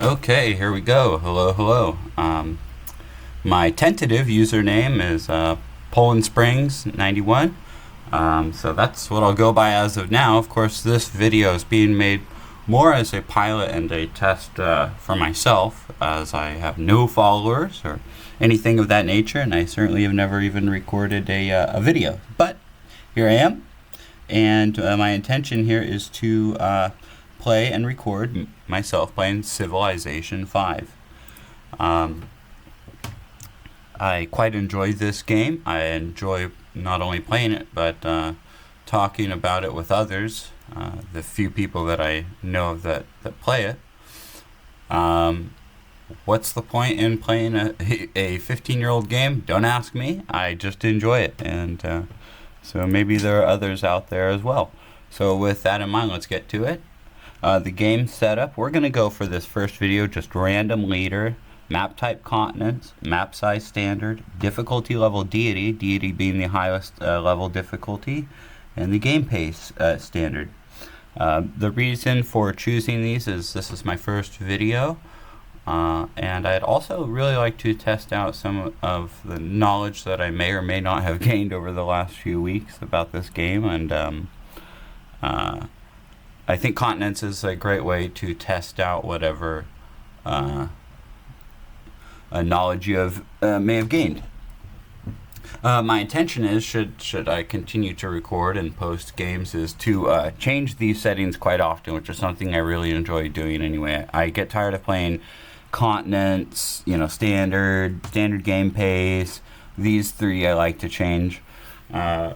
Okay, here we go. Hello, hello. My tentative username is Poland Springs 91. So that's what I'll go by as of now. Of course, this video is being made more as a pilot and a test for myself, as I have no followers or anything of that nature, and I certainly have never even recorded a video. But here I am, and my intention here is to play and record myself playing Civilization 5. I quite enjoy this game. I enjoy not only playing it, but talking about it with others, the few people that I know of that play it. What's the point in playing a 15-year-old game? Don't ask me. I just enjoy it, and so maybe there are others out there as well. So with that in mind, let's get to it. The game setup, we're going to go for this first video, just random leader, map type continents, map size standard, difficulty level deity, deity being the highest level difficulty, and the game pace standard. The reason for choosing these is this is my first video, and I'd also really like to test out some of the knowledge that I may or may not have gained over the last few weeks about this game, and I think continents is a great way to test out whatever knowledge you have may have gained. My intention is, should I continue to record and post games, is to change these settings quite often, which is something I really enjoy doing anyway. I get tired of playing continents, standard game pace. These three I like to change. I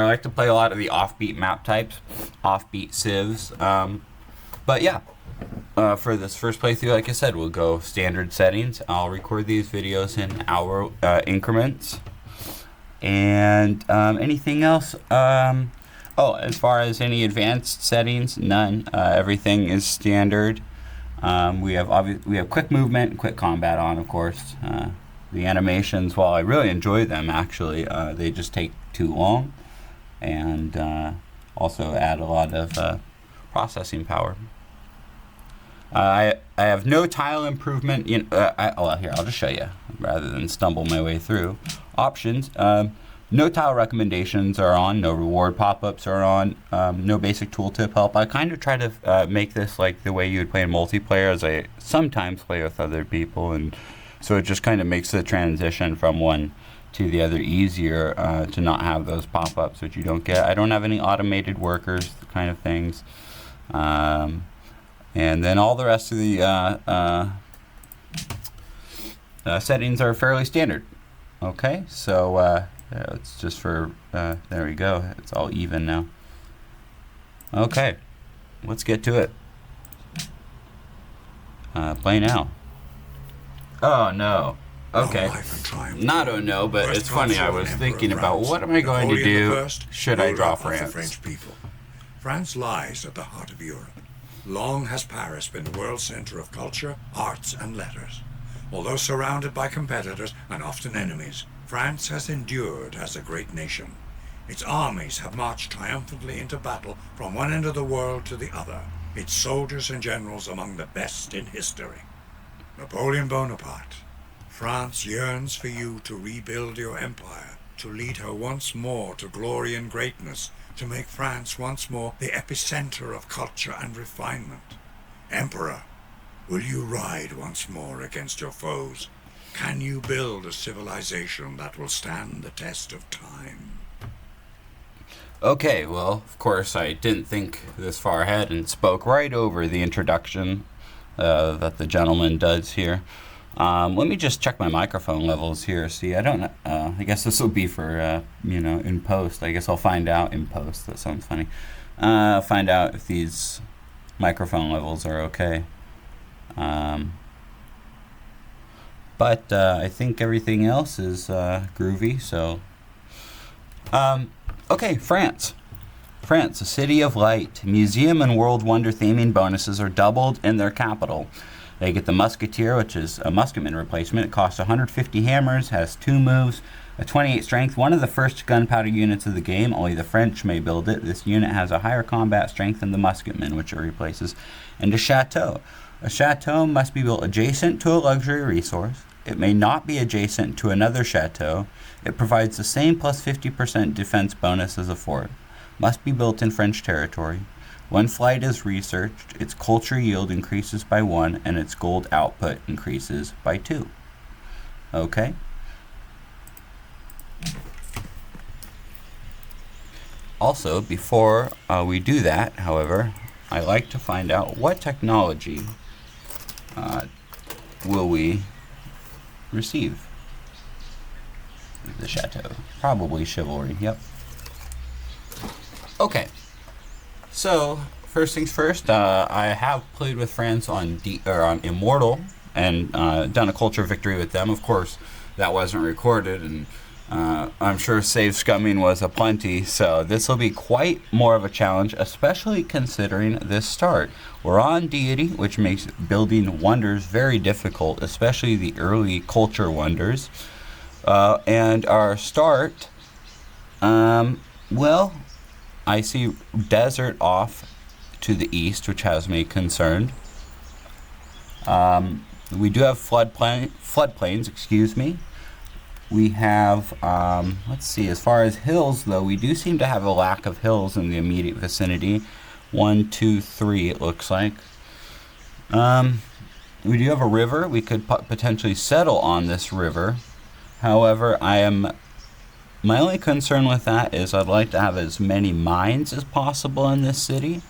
like to play a lot of the offbeat map types, offbeat civs. But yeah, for this first playthrough, like I said, we'll go standard settings. I'll record these videos in hour increments. And anything else? As far as any advanced settings, none. Everything is standard. We have quick movement and quick combat on, of course. The animations, while I really enjoy them, actually, they just take too long, and also add a lot of processing power. I have no tile improvement. Here, I'll just show you rather than stumble my way through. Options. No tile recommendations are on. No reward pop-ups are on. No basic tooltip help. I kind of try to make this like the way you would play in multiplayer, as I sometimes play with other people, and so it just kind of makes the transition from one to the other easier to not have those pop-ups, which you don't get. I don't have any automated workers kind of things. And then all the rest of the settings are fairly standard. Okay, so it's just for, there we go. It's all even now. Okay, let's get to it. Play now. Oh no. Okay. Not oh no, but it's funny. I was thinking about what am I going to do should I draw France? French people. France lies at the heart of Europe. Long has Paris been the world center of culture, arts, and letters. Although surrounded by competitors and often enemies, France has endured as a great nation. Its armies have marched triumphantly into battle from one end of the world to the other. Its soldiers and generals among the best in history. Napoleon Bonaparte. France yearns for you to rebuild your empire, to lead her once more to glory and greatness, to make France once more the epicenter of culture and refinement. Emperor, will you ride once more against your foes? Can you build a civilization that will stand the test of time? Okay, well, of course, I didn't think this far ahead and spoke right over the introduction that the gentleman does here. Let me just check my microphone levels here. See, I don't know. I guess this will be for, in post. I guess I'll find out in post. That sounds funny. Find out if these microphone levels are okay. But I think everything else is groovy, so. Okay, France. France, a city of light. Museum and World Wonder theming bonuses are doubled in their capital. They get the Musketeer, which is a musketman replacement. It costs 150 hammers, has 2 moves, a 28 strength, one of the first gunpowder units of the game. Only the French may build it. This unit has a higher combat strength than the musketman, which it replaces, and a chateau. A chateau must be built adjacent to a luxury resource. It may not be adjacent to another chateau. It provides the same plus 50% defense bonus as a fort. Must be built in French territory. When flight is researched, its culture yield increases by 1 and its gold output increases by 2. Okay? Also, before we do that, however, I like to find out what technology will we receive the chateau. Probably chivalry, yep. Okay, so first things first, I have played with friends on on Immortal and done a culture victory with them. Of course, that wasn't recorded, and I'm sure save scumming was aplenty, so this will be quite more of a challenge, especially considering this start. We're on Deity, which makes building wonders very difficult, especially the early culture wonders. And our start, well, I see desert off to the east, which has me concerned. We do have floodplains, excuse me. We have, let's see, as far as hills, though, we do seem to have a lack of hills in the immediate vicinity. 1, 2, 3, it looks like. We do have a river. We could potentially settle on this river. However, my only concern with that is I'd like to have as many mines as possible in this city.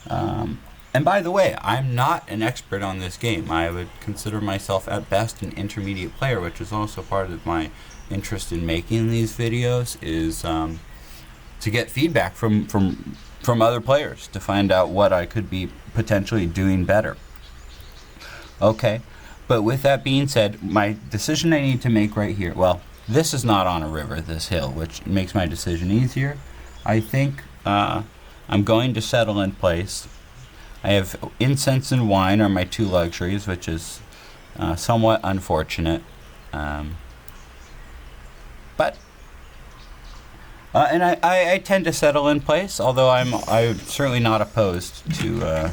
And by the way, I'm not an expert on this game. I would consider myself at best an intermediate player, which is also part of my interest in making these videos, is to get feedback from other players to find out what I could be potentially doing better. Okay, but with that being said, my decision I need to make right here, well, this is not on a river, this hill, which makes my decision easier. I think I'm going to settle in place. I have incense and wine are my 2 luxuries, which is somewhat unfortunate. But I tend to settle in place, although I'm certainly not opposed to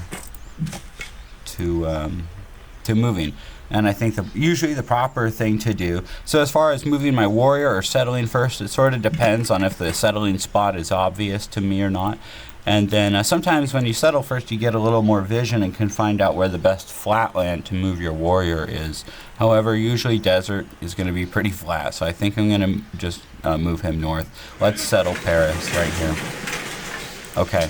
moving. And I think usually the proper thing to do. So as far as moving my warrior or settling first, it sort of depends on if the settling spot is obvious to me or not. And then sometimes when you settle first, you get a little more vision and can find out where the best flatland to move your warrior is. However, usually desert is going to be pretty flat, so I think I'm going to just move him north. Let's settle Paris right here. Okay.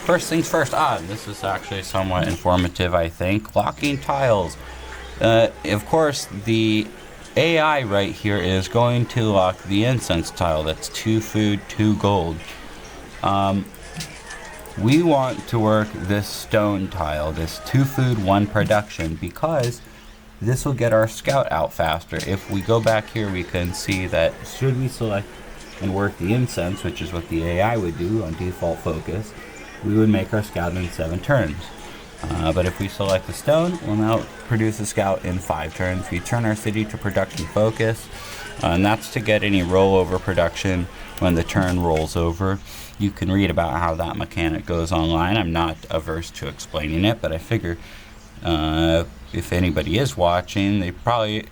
First things first. This is actually somewhat informative, I think. Locking tiles. Of course, the AI right here is going to lock the incense tile. That's 2 food, 2 gold. We want to work this stone tile, this 2 food, 1 production, because this will get our scout out faster. If we go back here, we can see that should we select and work the incense, which is what the AI would do on default focus, we would make our scout in 7 turns. But if we select the stone, we'll now produce a scout in 5 turns. We turn our city to production focus, and that's to get any rollover production when the turn rolls over. You can read about how that mechanic goes online. I'm not averse to explaining it, but I figure if anybody is watching, they probably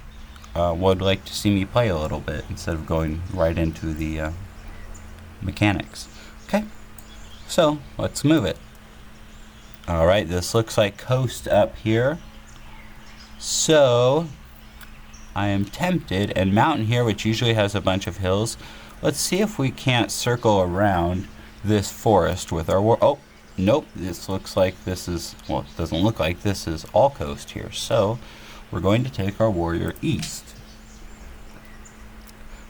would like to see me play a little bit instead of going right into the mechanics. Okay, so let's move it. Alright, this looks like coast up here. So I am tempted, and mountain here, which usually has a bunch of hills. Let's see if we can't circle around this forest with our oh, nope, this looks like this is, well, it doesn't look like this is all coast here. So we're going to take our warrior east.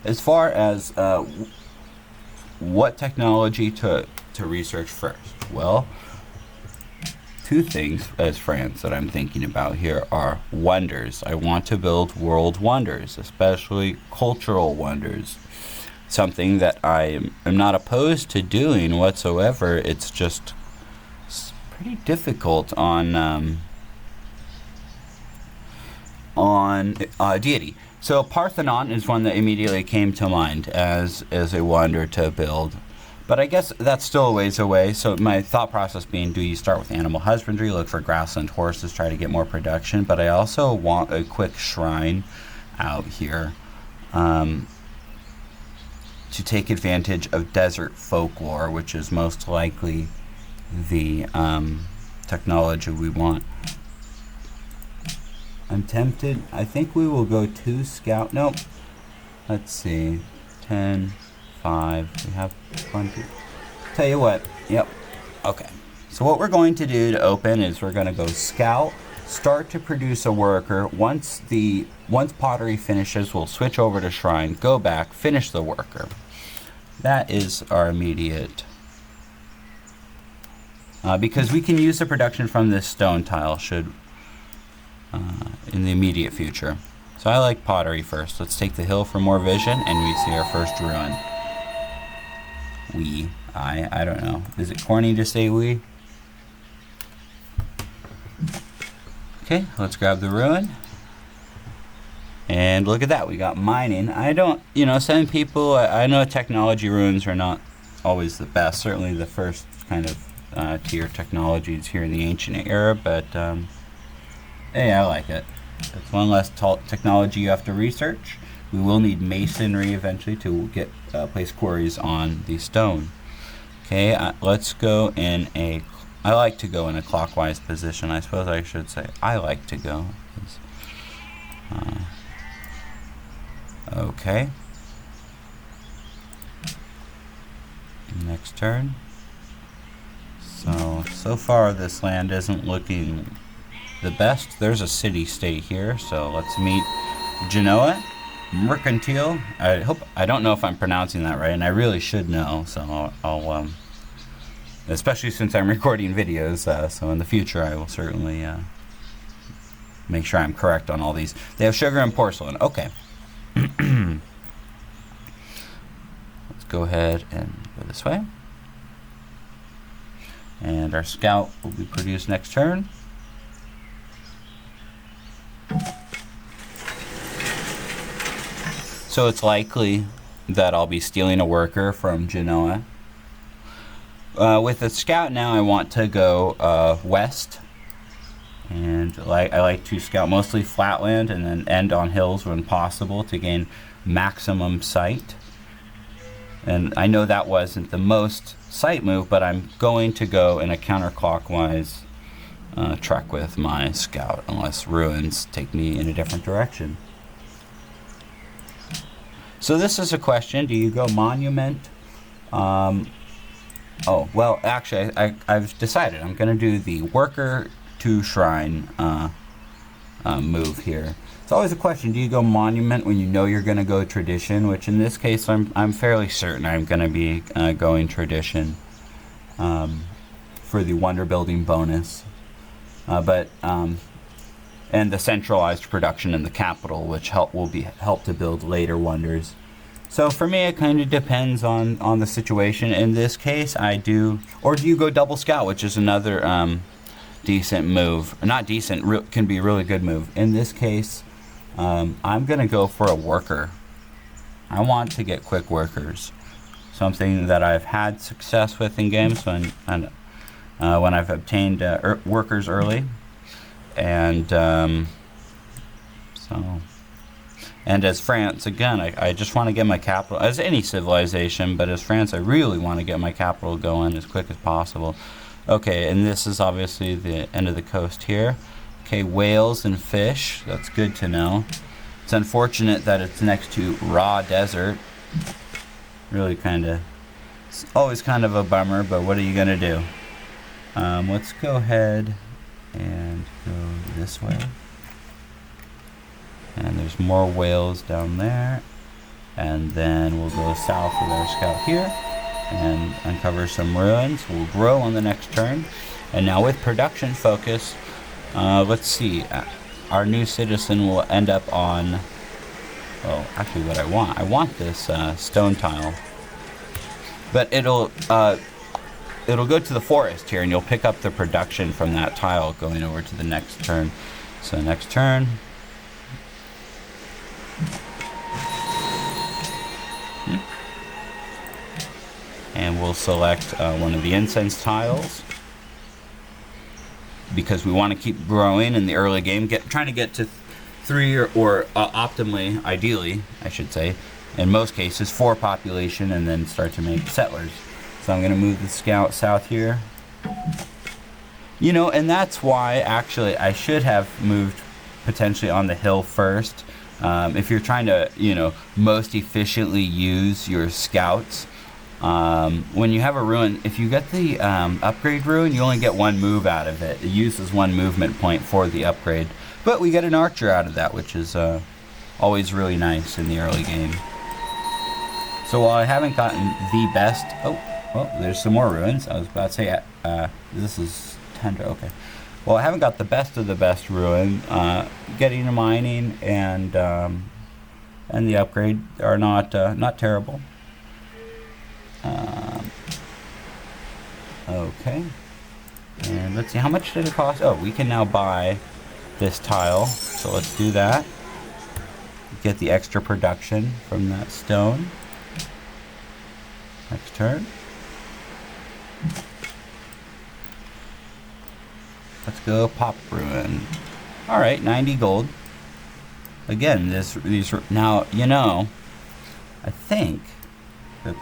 As far as what technology to research first, well, 2 things as France that I'm thinking about here are wonders. I want to build world wonders, especially cultural wonders. Something that I am not opposed to doing whatsoever. It's just pretty difficult on Deity. So Parthenon is one that immediately came to mind as a wonder to build. But I guess that's still a ways away. So my thought process being, do you start with animal husbandry, look for grassland horses, try to get more production? But I also want a quick shrine out here to take advantage of desert folklore, which is most likely the technology we want. I'm tempted. I think we will go 2 scout. Nope. Let's see. 10, 5. We have plenty. Tell you what. Yep. Okay. So what we're going to do to open is we're going to go scout, start to produce a worker. Once pottery finishes, we'll switch over to shrine, go back, finish the worker. That is our immediate. Because we can use the production from this stone tile in the immediate future. So I like pottery first. Let's take the hill for more vision, and we see our first ruin. I don't know. Is it corny to say we? Okay, let's grab the ruin. And look at that, we got mining. Some people, I know technology ruins are not always the best. Certainly the first kind of tier technologies here in the ancient era, but hey, I like it. It's one less technology you have to research. We will need masonry eventually to get place quarries on the stone. Okay, let's go in I like to go in a clockwise position. I suppose I should say I like to go. Okay. Next turn. So far this land isn't looking the best. There's a city-state here, so let's meet Genoa. Mercantile. I don't know if I'm pronouncing that right, and I really should know, so I'll especially since I'm recording videos, so in the future I will certainly make sure I'm correct on all these. They have sugar and porcelain. Okay. Let's go ahead and go this way. And our scout will be produced next turn. So it's likely that I'll be stealing a worker from Genoa. With the scout now, I want to go west. And I like to scout mostly flatland and then end on hills when possible to gain maximum sight. And I know that wasn't the most sight move, but I'm going to go in a counterclockwise trek with my scout unless ruins take me in a different direction. So this is a question. Do you go monument? Oh, well, actually, I've decided. I'm going to do the worker to shrine move here. It's always a question. Do you go monument when you know you're going to go tradition? Which in this case, I'm fairly certain I'm going to be going tradition for the wonder building bonus. And the centralized production in the capital, which will help to build later wonders. So for me, it kind of depends on the situation. In this case, I do. Or do you go double scout, which is another decent move? Not decent, can be a really good move. In this case, I'm going to go for a worker. I want to get quick workers. Something that I've had success with in games when I've obtained workers early. And and as France, again, I just want to get my capital, as any civilization, but as France, I really want to get my capital going as quick as possible. Okay, and this is obviously the end of the coast here. Okay, whales and fish, that's good to know. It's unfortunate that it's next to raw desert. Really it's always kind of a bummer, but what are you going to do? Let's go ahead and go this way. And there's more whales down there. And then we'll go south with our scout here and uncover some ruins. We'll grow on the next turn. And now with production focus, let's see. Our new citizen will end up on, well, actually what I want this stone tile. But it'll go to the forest here, and you'll pick up the production from that tile going over to the next turn. So next turn. and we'll select one of the incense tiles because we want to keep growing in the early game, trying to get to 3 or optimally, ideally, I should say, in most cases, 4 population, and then start to make settlers. So I'm going to move the scout south here. You know, and that's why actually I should have moved potentially on the hill first. If you're trying to, you know, most efficiently use your scouts, when you have a ruin, if you get the upgrade ruin, you only get 1 move out of it. It uses 1 movement point for the upgrade. But we get an archer out of that, which is always really nice in the early game. So while I haven't gotten the best... Oh, well, there's some more ruins. I was about to say, this is tender, okay. Well, I haven't got the best of the best ruin. Getting the mining and the upgrade are not terrible. Okay. And let's see, how much did it cost? Oh, we can now buy this tile. So let's do that. Get the extra production from that stone. Next turn. Let's go pop ruin. All right, 90 gold. Again, these now, you know, I think that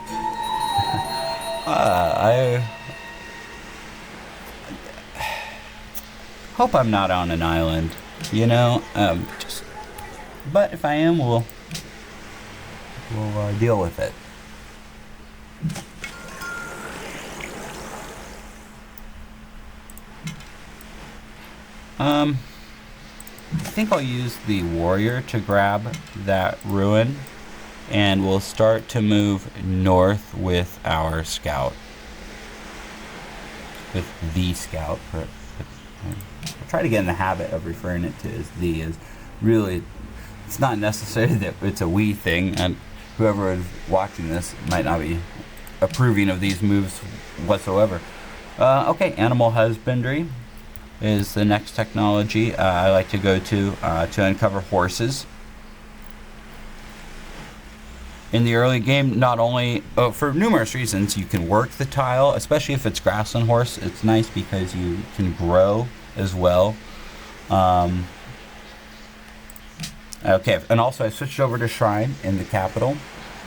I hope I'm not on an island, you know. But if I am, we'll deal with it. I think I'll use the warrior to grab that ruin, and we'll start to move north with our scout. With the scout. I'll try to get in the habit of referring it to as the. As really, it's not necessarily that it's a we thing, and whoever is watching this might not be approving of these moves whatsoever. Okay, animal husbandry is the next technology I like to go to uncover horses. In the early game, not only for numerous reasons, you can work the tile, especially if it's grassland horse. It's nice because you can grow as well. Okay, and also I switched over to Shrine in the capital.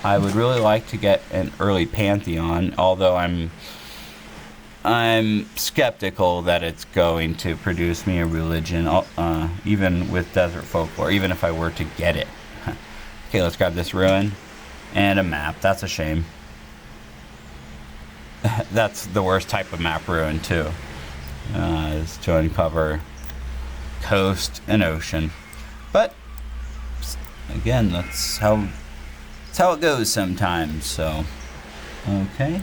I would really like to get an early Pantheon, although I'm skeptical that it's going to produce me a religion, even with desert folklore, even if I were to get it. Okay, let's grab this ruin and a map. That's a shame. That's the worst type of map ruin too, is to uncover coast and ocean. But again, that's how it goes sometimes. So, okay.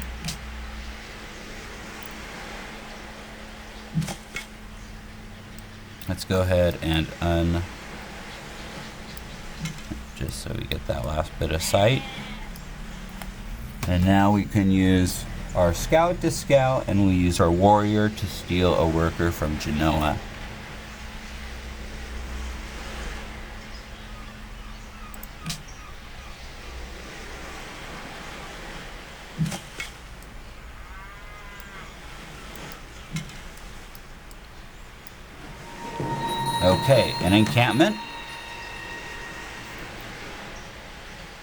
Let's go ahead and just so we get that last bit of sight. And now we can use our scout to scout, and we use our warrior to steal a worker from Genoa. Okay, an encampment,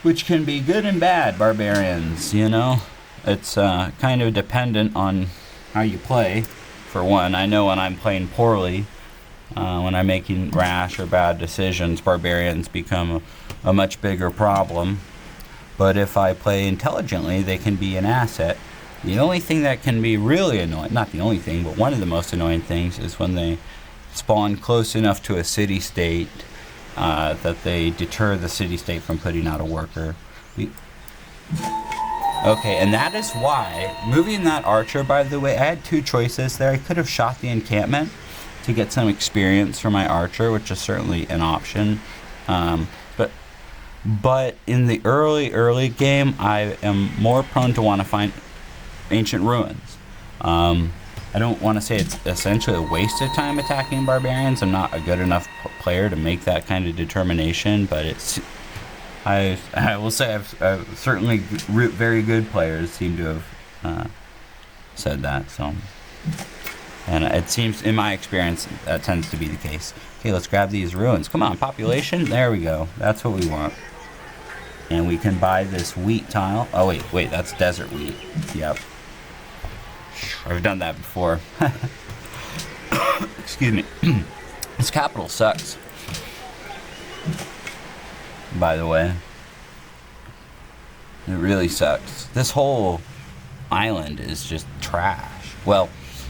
which can be good and bad, barbarians, you know. It's kind of dependent on how you play, for one. I know when I'm playing poorly, when I'm making rash or bad decisions, barbarians become a much bigger problem. But if I play intelligently, they can be an asset. The only thing that can be really annoying, not the only thing, but one of the most annoying things is when they spawn close enough to a city-state that they deter the city-state from putting out a worker. Okay, and that is why, moving that archer, by the way, I had 2 choices there. I could have shot the encampment to get some experience for my archer, which is certainly an option. But in the early game, I am more prone to want to find ancient ruins. I don't want to say it's essentially a waste of time attacking barbarians. I'm not a good enough player to make that kind of determination, but I will say I've certainly very good players seem to have said that. So, and it seems, in my experience, that tends to be the case. Okay, let's grab these ruins. Come on, population. There we go. That's what we want. And we can buy this wheat tile. Oh wait, that's desert wheat. Yep. I've done that before. Excuse me. This capital sucks. By the way. It really sucks. This whole island is just trash. Well,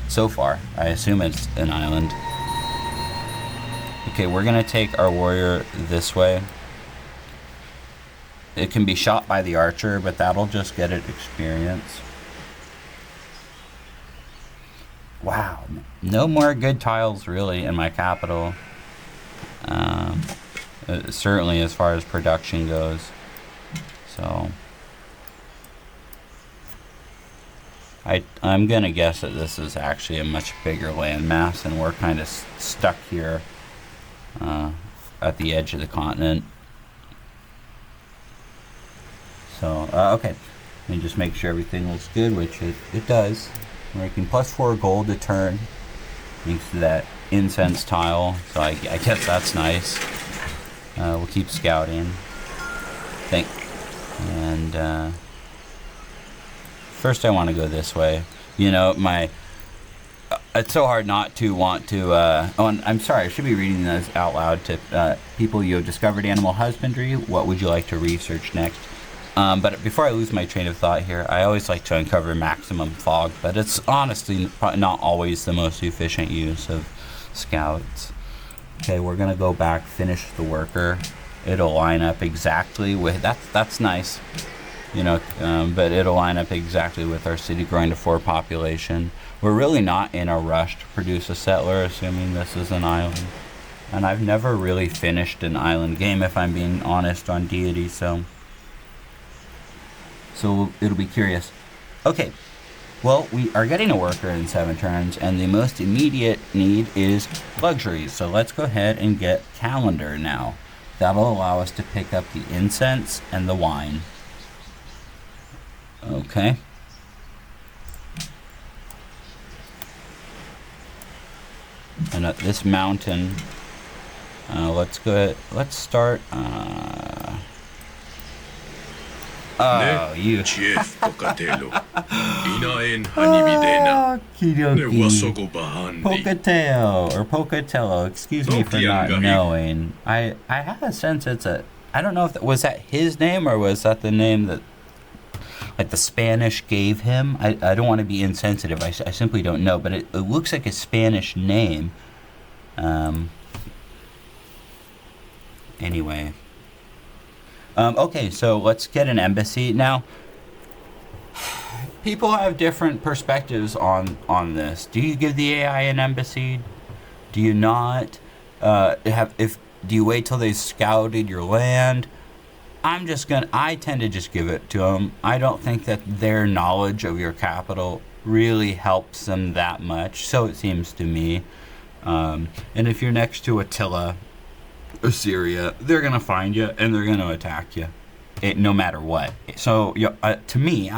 so far. I assume it's an island. Okay, we're gonna take our warrior this way. It can be shot by the archer, but that'll just get it experience. Wow, no more good tiles really in my capital. Certainly as far as production goes. So I'm gonna guess that this is actually a much bigger landmass, and we're kind of stuck here at the edge of the continent. So, okay, let me just make sure everything looks good, which it does. We're making +4 gold a turn, thanks to that incense tile, so I guess that's nice. We'll keep scouting. And first I want to go this way. You know, it's so hard not to want to, I'm sorry, I should be reading this out loud to people. You have discovered animal husbandry. What would you like to research next? But before I lose my train of thought here, I always like to uncover maximum fog, but it's honestly not always the most efficient use of scouts. Okay, we're gonna go back, finish the worker. It'll line up exactly with, that's nice, you know, but it'll line up exactly with our city growing to 4 population. We're really not in a rush to produce a settler, assuming this is an island. And I've never really finished an island game, if I'm being honest, on Deity, so it'll be curious. Okay, well, we are getting a worker in 7 turns, and the most immediate need is luxuries. So let's go ahead and get calendar now. That'll allow us to pick up the incense and the wine. Okay. And at this mountain, let's start, you. Pocatello, or Pocatello, excuse me for not knowing. I have a sense I don't know if was that his name, or was that the name that, like, the Spanish gave him? I don't want to be insensitive, I simply don't know, but it looks like a Spanish name. Anyway. Okay, so let's get an embassy. Now, people have different perspectives on this. Do you give the AI an embassy? Do you not? Do you wait till they've scouted your land? I tend to just give it to them. I don't think that their knowledge of your capital really helps them that much, so it seems to me. And if you're next to Attila, Assyria, they're gonna find you and they're gonna attack you, no matter what. So to me,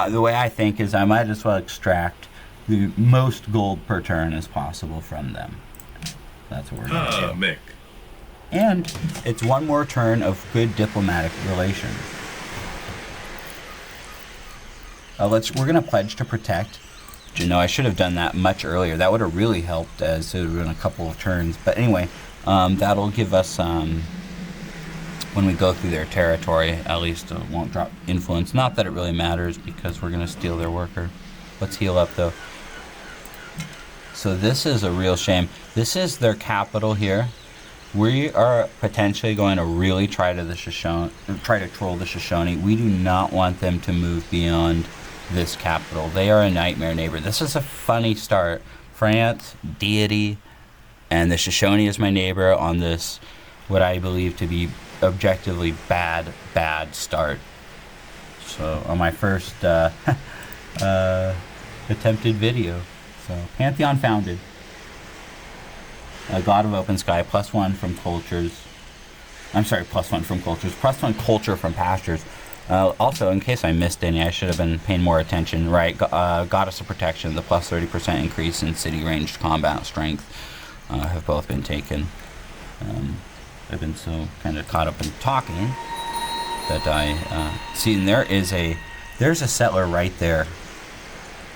the way I think is I might as well extract the most gold per turn as possible from them. That's what we're gonna do. Mick. And it's one more turn of good diplomatic relations. We're gonna pledge to protect. You know, I should have done that much earlier. That would have really helped, as it would have been a couple of turns. But anyway. That'll give us, when we go through their territory, at least it won't drop influence. Not that it really matters, because we're going to steal their worker. Let's heal up, though. So this is a real shame. This is their capital here. We are potentially going to really try to troll the Shoshone. We do not want them to move beyond this capital. They are a nightmare neighbor. This is a funny start. France, Deity, and the Shoshone is my neighbor on this, what I believe to be objectively bad start. So on my first attempted video. So Pantheon founded. A God of Open Sky, +1 from cultures. I'm sorry, +1 from cultures. +1 culture from pastures. Also, in case I missed any, I should have been paying more attention. Right, Goddess of Protection, the plus 30% increase in city ranged combat strength have both been taken. I've been so kind of caught up in talking that I see, and there's a settler right there.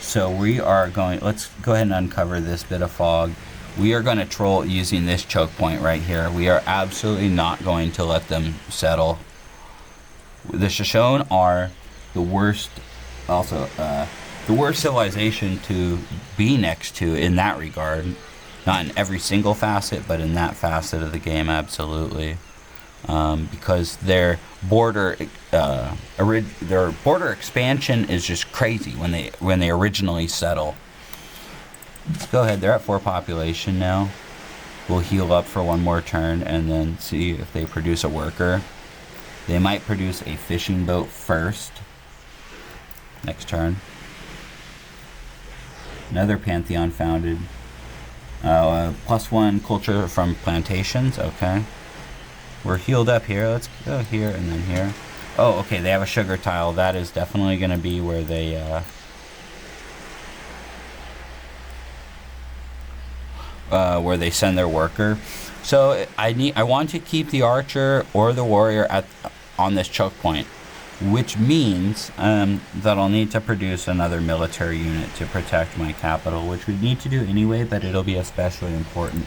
So we are going, let's go ahead and uncover this bit of fog. We are going to troll using this choke point right here. We are absolutely not going to let them settle. The Shoshone are the worst, also the worst civilization to be next to in that regard. Not in every single facet, but in that facet of the game, absolutely. Because their border expansion is just crazy when they originally settle. Let's go ahead. They're at 4 population now. We'll heal up for one more turn and then see if they produce a worker. They might produce a fishing boat first. Next turn. Another Pantheon founded. +1 culture from plantations. Okay. We're healed up here. Let's go here and then here. Oh, okay. They have a sugar tile. That is definitely going to be where they send their worker. So I want to keep the archer or the warrior on this choke point, which means that I'll need to produce another military unit to protect my capital, which we need to do anyway, but it'll be especially important.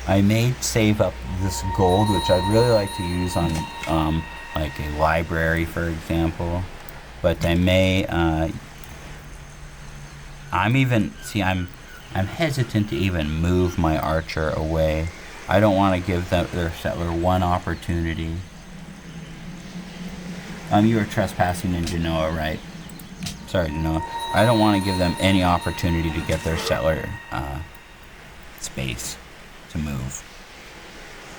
I may save up this gold, which I'd really like to use on like a library, for example. But I may. I'm hesitant to even move my archer away. I don't want to give their settler one opportunity. You were trespassing in Genoa, right? Sorry, Genoa. I don't want to give them any opportunity to get their settler space to move.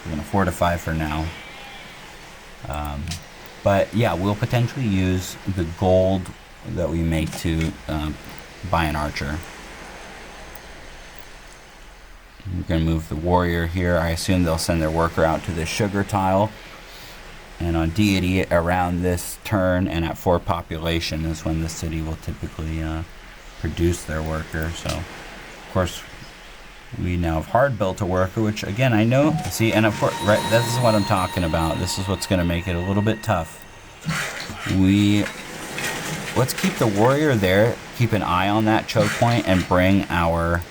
We're going to fortify for now. But yeah, we'll potentially use the gold that we make to buy an archer. We're going to move the warrior here. I assume they'll send their worker out to the sugar tile. And on Deity, around this turn and at 4 population is when the city will typically produce their worker. So, of course, we now have hard built a worker, which again I know. See, and of course, right, this is what I'm talking about. This is what's going to make it a little bit tough. Let's keep the warrior there. Keep an eye on that choke point and bring our.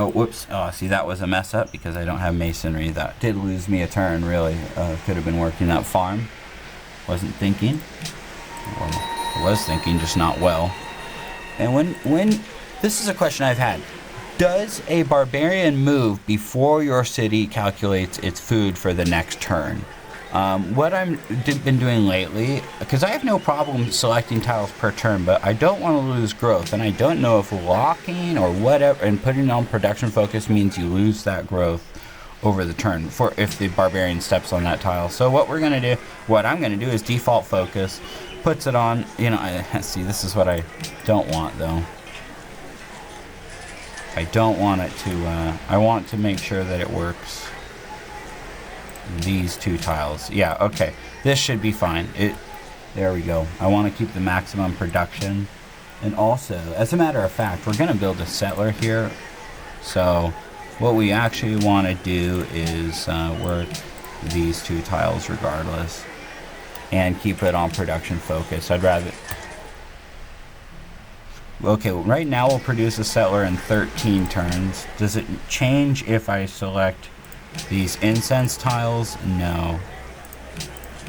Oh, whoops. Oh, see, that was a mess up because I don't have masonry. That did lose me a turn, really. Could have been working that farm. Wasn't thinking. Or I was thinking, just not well. And when this is a question I've had. Does a barbarian move before your city calculates its food for the next turn? What I've been doing lately, because I have no problem selecting tiles per turn, but I don't want to lose growth, and I don't know if locking or whatever and putting on production focus means you lose that growth over the turn for if the barbarian steps on that tile. So what I'm going to do is default focus, puts it on, see, this is what I don't want though. I don't want it to, I want to make sure that it works. These 2 tiles. Yeah, okay. This should be fine. There we go. I want to keep the maximum production. And also, as a matter of fact, we're going to build a settler here. So, what we actually want to do is work these 2 tiles regardless. And keep it on production focus. I'd rather... Okay, right now we'll produce a settler in 13 turns. Does it change if I select these incense tiles? No,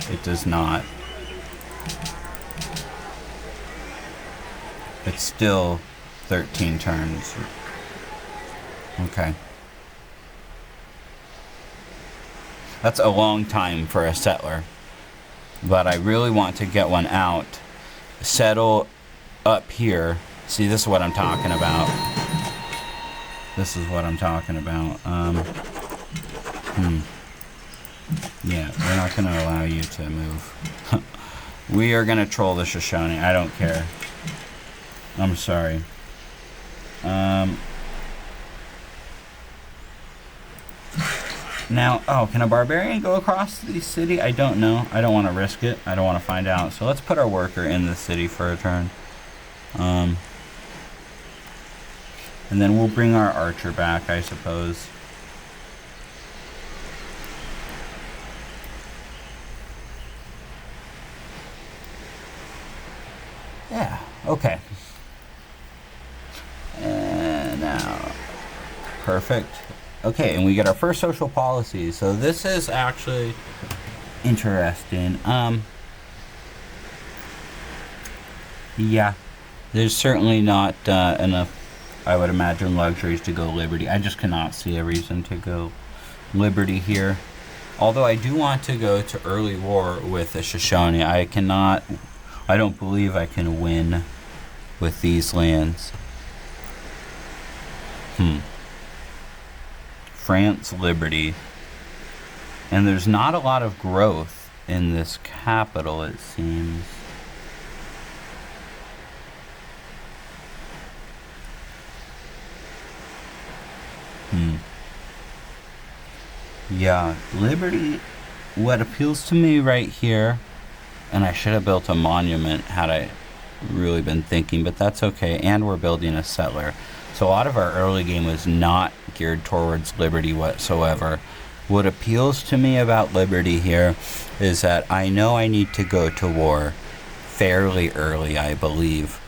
it does not. It's still 13 turns. Okay. That's a long time for a settler. But I really want to get one out. Settle up here. See, this is what I'm talking about. This is what I'm talking about. Yeah, we're not going to allow you to move. We are going to troll the Shoshone. I don't care. I'm sorry. Now, can a barbarian go across the city? I don't know. I don't want to risk it. I don't want to find out. So let's put our worker in the city for a turn. And then we'll bring our archer back, I suppose. Yeah, okay. And now, perfect. Okay, and we get our first social policy. So this is actually interesting. Yeah, there's certainly not enough, I would imagine, luxuries to go Liberty. I just cannot see a reason to go Liberty here. Although I do want to go to early war with the Shoshone. I don't believe I can win with these lands. France, Liberty. And there's not a lot of growth in this capital, it seems. Yeah, Liberty, what appeals to me right here, and I should have built a monument had I really been thinking, but that's okay, and we're building a settler. So a lot of our early game was not geared towards Liberty whatsoever. What appeals to me about Liberty here is that I know I need to go to war fairly early, I believe.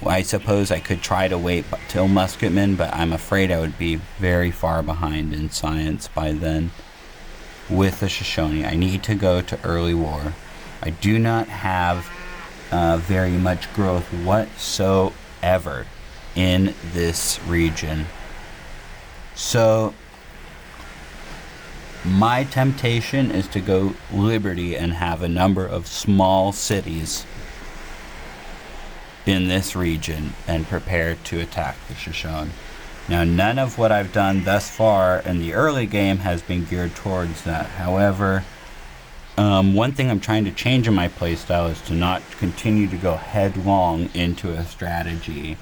I suppose I could try to wait till Musketmen, but I'm afraid I would be very far behind in science by then. With the Shoshone, I need to go to early war. I do not have very much growth whatsoever in this region. So my temptation is to go Liberty and have a number of small cities in this region and prepare to attack the Shoshone. Now, none of what I've done thus far in the early game has been geared towards that. However, one thing I'm trying to change in my playstyle is to not continue to go headlong into a strategy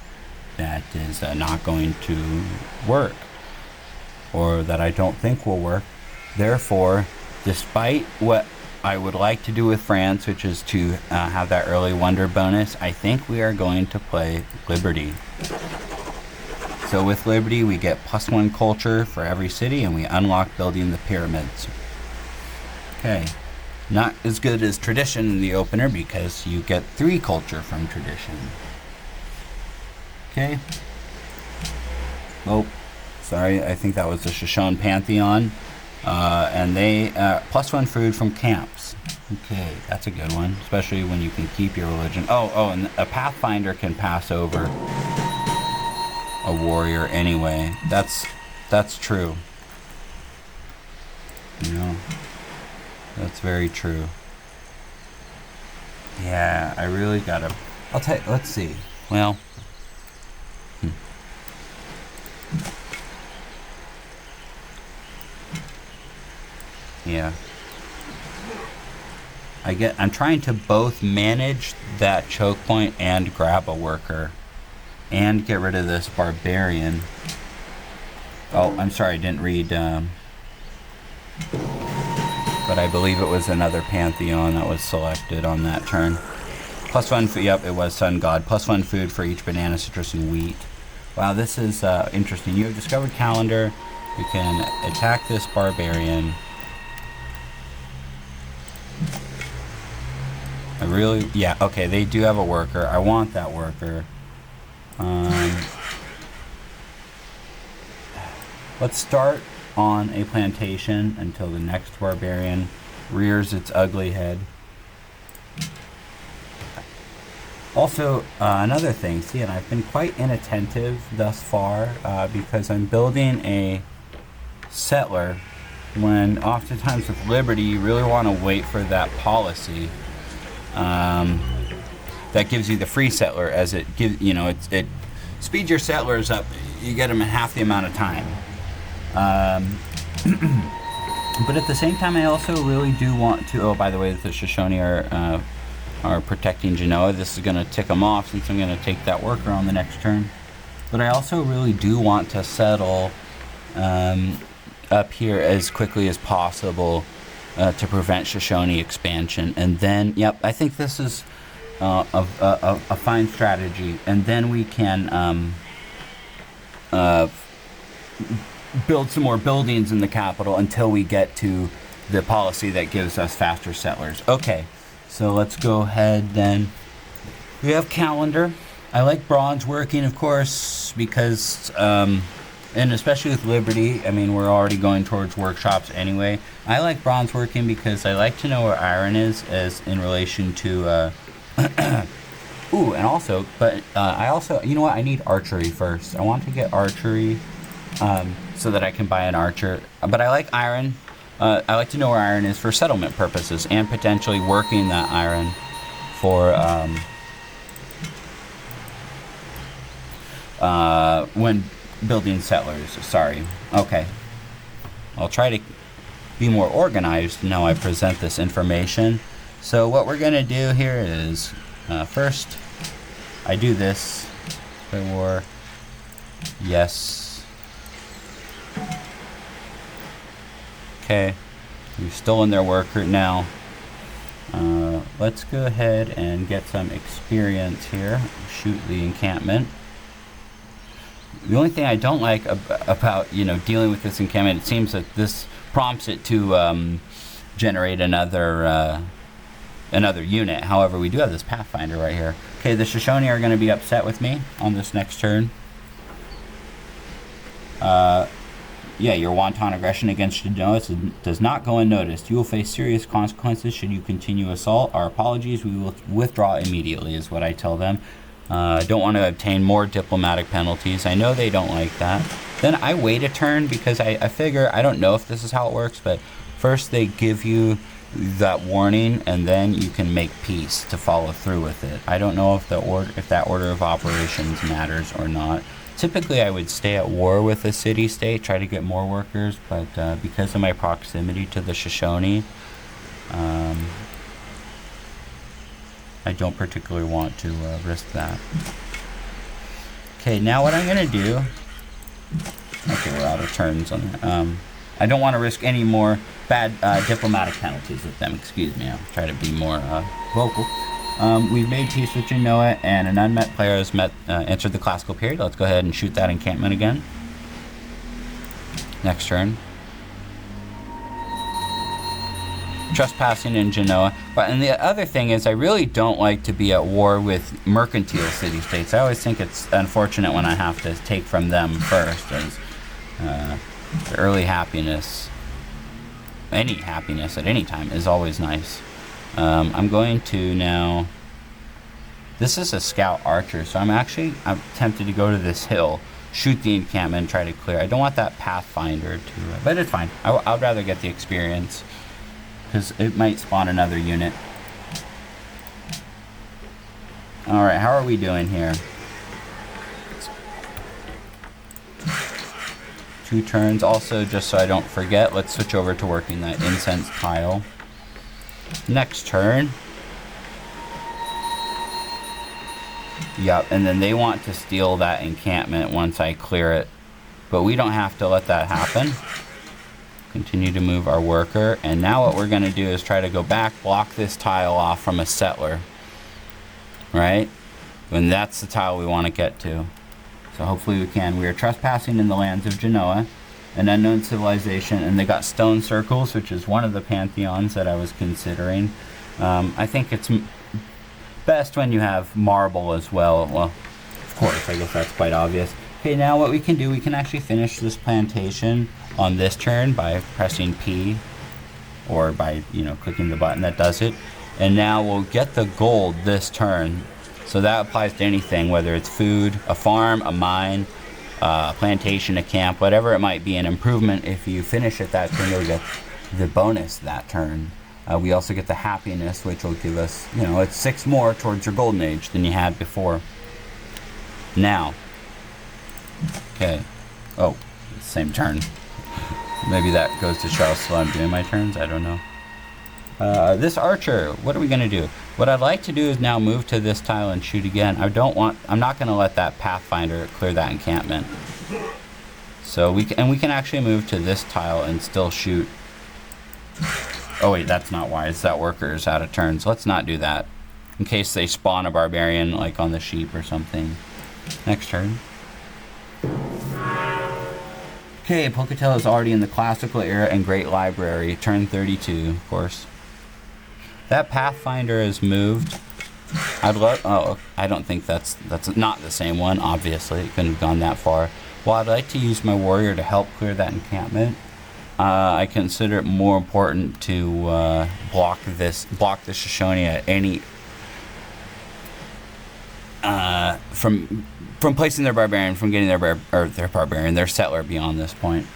that is not going to work, or that I don't think will work. Therefore, despite what I would like to do with France, which is to have that early wonder bonus, I think we are going to play Liberty. So with Liberty, we get +1 culture for every city, and we unlock building the pyramids. Okay, not as good as tradition in the opener because you get 3 culture from tradition. Okay. Oh, sorry, I think that was the Shoshone Pantheon. And they +1 food from camps. Okay, that's a good one, especially when you can keep your religion. And a pathfinder can pass over a warrior anyway. That's true. You know, that's very true. Yeah, I really gotta. Let's see. Well. Yeah. I'm trying to both manage that choke point and grab a worker and get rid of this barbarian. Oh, I'm sorry, I didn't read, but I believe it was another pantheon that was selected on that turn. +1 food, yep, it was sun god. +1 food for each banana, citrus, and wheat. Wow, this is interesting. You have discovered calendar. You can attack this barbarian. Okay, they do have a worker. I want that worker. Let's start on a plantation until the next barbarian rears its ugly head. Also, another thing, and I've been quite inattentive thus far because I'm building a settler when oftentimes with Liberty you really want to wait for that policy that gives you the free settler, as it gives, it speeds your settlers up. You get them in half the amount of time. But at the same time, I also really do want to. Oh, by the way, the Shoshone are protecting Genoa. This is going to tick them off since I'm going to take that worker on the next turn. But I also really do want to settle up here as quickly as possible to prevent Shoshone expansion. And then, yep, I think this is a fine strategy. And then we can build some more buildings in the capital until we get to the policy that gives us faster settlers. Okay, so let's go ahead then. We have calendar. I like bronze working, of course, because, and especially with Liberty, I mean, we're already going towards workshops anyway. I like bronze working because I like to know where iron is as in relation to, ooh, and also, but I also, you know what, I need archery first. I want to get archery so that I can buy an archer. But I like iron. I like to know where iron is for settlement purposes and potentially working that iron for when building settlers. Sorry. Okay. I'll try to be more organized now I present this information. So what we're going to do here is first I do this for yes. Okay. We've stolen their worker now. Let's go ahead and get some experience here. Shoot the encampment. The only thing I don't like about dealing with this encampment, it seems that this prompts it to generate another unit. However, we do have this Pathfinder right here. Okay, the Shoshone are going to be upset with me on this next turn. Yeah, your wanton aggression against Genoa does not go unnoticed. You will face serious consequences should you continue assault. Our apologies, we will withdraw immediately, is what I tell them. Don't want to obtain more diplomatic penalties. I know they don't like that. Then I wait a turn because I figure, I don't know if this is how it works, but first they give you that warning and then you can make peace to follow through with it. I don't know if that order of operations matters or not. Typically I would stay at war with the city-state, try to get more workers, but because of my proximity to the Shoshone, I don't particularly want to risk that. Okay, now what I'm going to do... Okay, we're out of turns on that. I don't want to risk any more bad diplomatic penalties with them. Excuse me, I'll try to be more vocal. We've made peace with Genoa, and an unmet player has entered the classical period. Let's go ahead and shoot that encampment again. Next turn. Trespassing in Genoa. And the other thing is, I really don't like to be at war with mercantile city-states. I always think it's unfortunate when I have to take from them first, as the early happiness, any happiness at any time, is always nice. I'm going to now... This is a scout archer, so I'm tempted to go to this hill, shoot the encampment, and try to clear. I don't want that Pathfinder to... but it's fine. I'd rather get the experience, because it might spawn another unit. Alright, how are we doing here? 2 turns. Also, just so I don't forget, let's switch over to working that incense tile. Next turn. Yep, and then they want to steal that encampment once I clear it. But we don't have to let that happen. Continue to move our worker. And now what we're going to do is try to go back, block this tile off from a settler. Right? And that's the tile we want to get to. So hopefully we can. We are trespassing in the lands of Genoa, an unknown civilization, and they got stone circles, which is one of the pantheons that I was considering. I think it's best when you have marble as well. Well, of course, I guess that's quite obvious. Okay, now what we can do, we can actually finish this plantation on this turn by pressing P, or by, clicking the button that does it. And now we'll get the gold this turn. So that applies to anything, whether it's food, a farm, a mine, a plantation, a camp, whatever it might be, an improvement. If you finish it that turn, you'll get the bonus that turn. We also get the happiness, which will give us, it's 6 more towards your golden age than you had before. Now, okay, oh, same turn. Maybe that goes to show how slow I'm doing my turns, I don't know. This archer, what are we going to do? What I'd like to do is now move to this tile and shoot again. I'm not going to let that Pathfinder clear that encampment. So we can actually move to this tile and still shoot. Oh wait, that's not wise. That worker is out of turns. Let's not do that. In case they spawn a barbarian like on the sheep or something. Next turn. Okay, Pocatello is already in the classical era and Great Library. Turn 32, of course. That Pathfinder is moved. I'd love. Oh, I don't think that's not the same one. Obviously, it couldn't have gone that far. Well, I'd like to use my warrior to help clear that encampment. I consider it more important to block the Shoshone at any from placing their barbarian, from getting their settler beyond this point.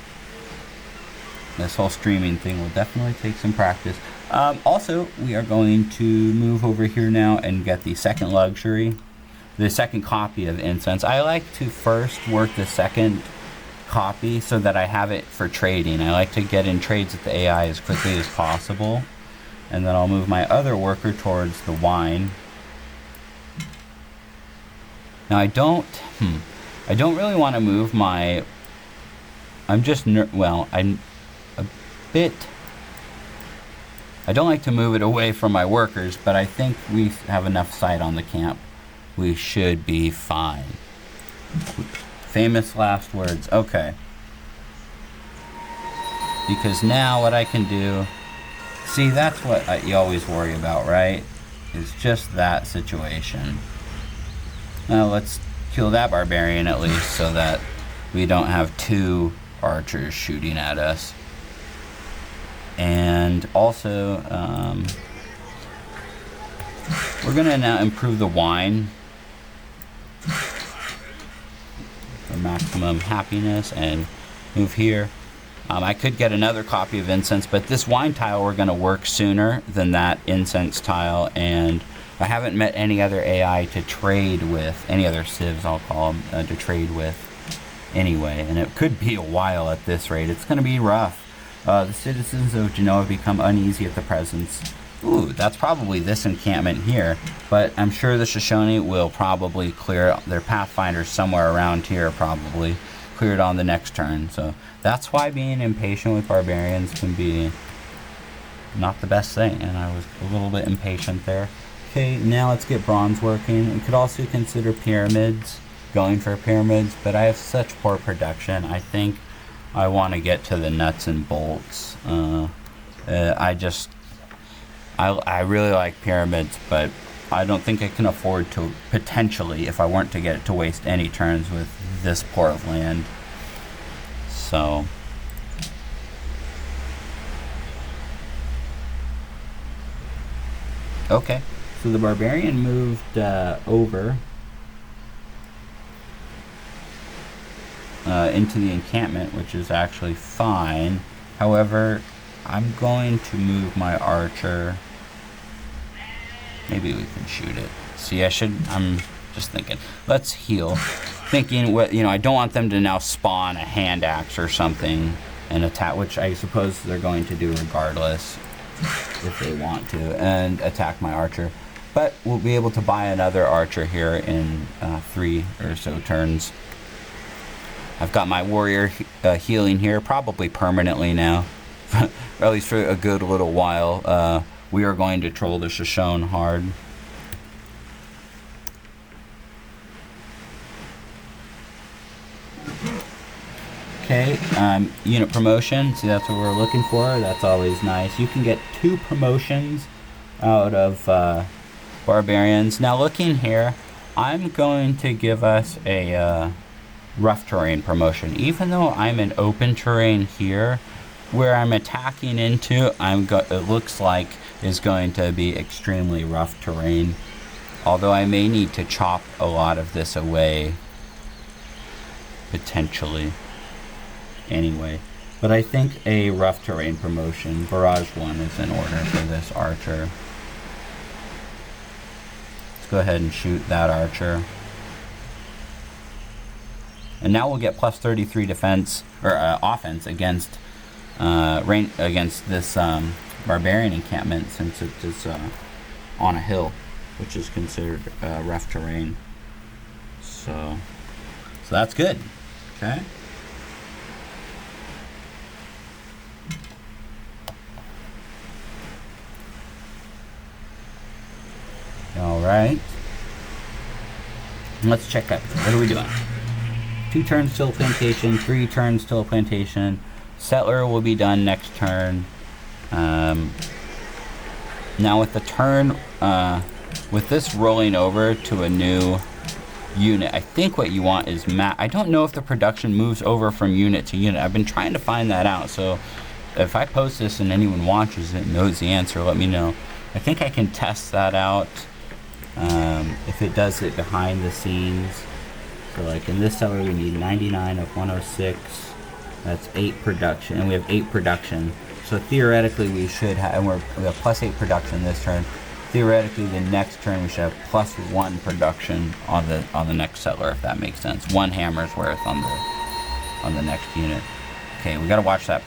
This whole streaming thing will definitely take some practice. Also, we are going to move over here now and get the second luxury, the second copy of incense. I like to first work the second copy so that I have it for trading. I like to get in trades with the AI as quickly as possible, and then I'll move my other worker towards the wine. Now I don't really want to move my. I'm a bit. I don't like to move it away from my workers, but I think we have enough sight on the camp. We should be fine. Famous last words. Okay. Because now what I can do... See, that's what you always worry about, right? Is just that situation. Now let's kill that barbarian at least so that we don't have two archers shooting at us. And also, we're going to now improve the wine for maximum happiness and move here. I could get another copy of incense, but this wine tile we're going to work sooner than that incense tile, and I haven't met any other AI to trade with, any other civs I'll call them, to trade with anyway, and it could be a while at this rate. It's going to be rough. The citizens of Genoa become uneasy at the presence. Ooh, that's probably this encampment here, but I'm sure the Shoshone will probably clear their Pathfinders somewhere around here, probably clear it on the next turn. So that's why being impatient with barbarians can be not the best thing, and I was a little bit impatient there. Okay, now let's get bronze working. We could also consider pyramids, going for pyramids, but I have such poor production. I think I want to get to the nuts and bolts. I really like pyramids, but I don't think I can afford to, potentially, if I weren't to get it, to waste any turns with this poor of land. So okay, so the barbarian moved over into the encampment, which is actually fine. However, I'm going to move my archer. Maybe we can shoot it. See, I'm just thinking, let's heal. Thinking, I don't want them to now spawn a hand axe or something and attack, which I suppose they're going to do regardless if they want to, and attack my archer. But we'll be able to buy another archer here in 3 or so turns. I've got my warrior healing here, probably permanently now, or at least for a good little while. We are going to troll the Shoshone hard. Okay, unit promotion. See, that's what we're looking for. That's always nice. You can get 2 promotions out of barbarians. Now, looking here, I'm going to give us a rough terrain promotion. Even though I'm in open terrain here, where I'm attacking into, it looks like is going to be extremely rough terrain. Although I may need to chop a lot of this away, potentially. Anyway, but I think a rough terrain promotion, Barrage 1, is in order for this archer. Let's go ahead and shoot that archer. And now we'll get plus 33 defense or offense against against this barbarian encampment, since it is on a hill, which is considered rough terrain. So that's good. Okay. Alright. Let's check out. What are we doing? 2 turns till plantation, 3 turns till plantation. Settler will be done next turn. Now with the turn, with this rolling over to a new unit, I think what you want is I don't know if the production moves over from unit to unit. I've been trying to find that out, so if I post this and anyone watches it and knows the answer, let me know. I think I can test that out, if it does it behind the scenes. So like in this seller we need 99 of 106. That's 8 production, and we have 8 production. So theoretically we should have, and we have plus 8 production this turn. Theoretically the next turn we should have plus 1 production on the next settler, if that makes sense. 1 hammer's worth on the next unit. Okay, we gotta watch that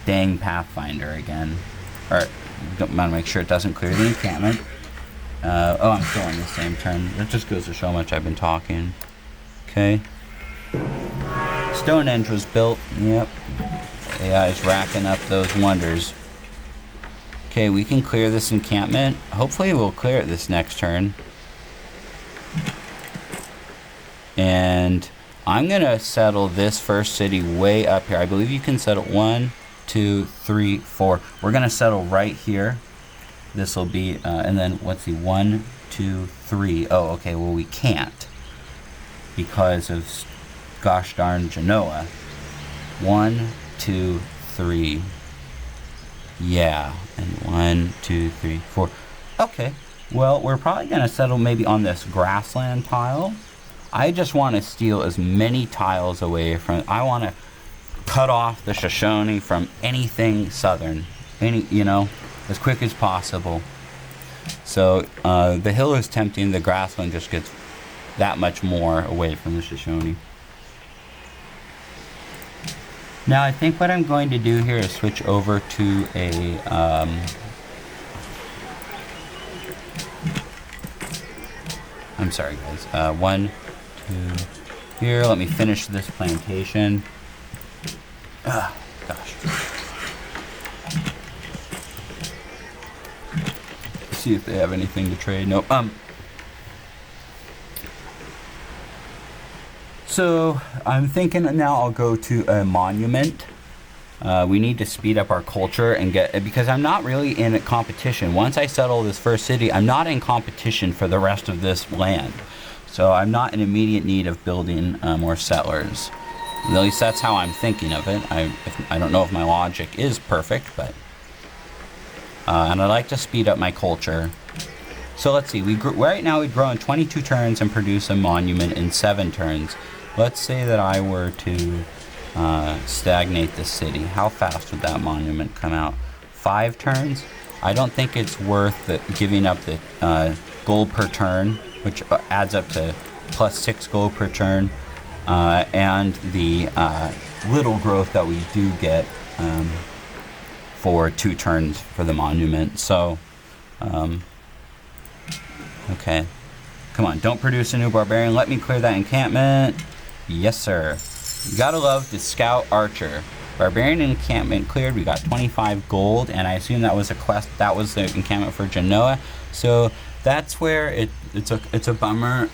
dang Pathfinder again. Alright, don't want to make sure it doesn't clear the encampment. Oh, I'm still on the same turn. That just goes to show how much I've been talking. Okay. Stonehenge was built. Yep. AI is racking up those wonders. Okay, we can clear this encampment. Hopefully we'll clear it this next turn. And I'm going to settle this first city way up here. I believe you can settle 1, 2, 3, 4. We're going to settle right here. This will be, and then what's the 1, 2, 3. Oh, okay, well we can't because of gosh darn Genoa. 1, 2, 3. Yeah, and 1, 2, 3, 4. Okay, well we're probably gonna settle maybe on this grassland tile. I just want to steal as many tiles away from. I want to cut off the Shoshone from anything southern, as quick as possible. So the hill is tempting. The grassland just gets that much more away from the Shoshone. Now I think what I'm going to do here is switch over to a I'm sorry guys, 1, 2 here. Let me finish this plantation. Gosh. See if they have anything to trade. Nope. So I'm thinking now I'll go to a monument. We need to speed up our culture and because I'm not really in a competition. Once I settle this first city, I'm not in competition for the rest of this land. So I'm not in immediate need of building more settlers. At least that's how I'm thinking of it. I don't know if my logic is perfect, but and I like to speed up my culture. So let's see. Right now we grow in 22 turns and produce a monument in 7 turns. Let's say that I were to stagnate the city. How fast would that monument come out? 5 turns? I don't think it's worth giving up the gold per turn, which adds up to plus 6 gold per turn, and the little growth that we do get for 2 turns for the monument. So, okay. Come on, don't produce a new barbarian. Let me clear that encampment. Yes, sir. You gotta love the scout archer. Barbarian encampment cleared. We got 25 gold, and I assume that was a quest. That was the encampment for Genoa. So that's where it's a bummer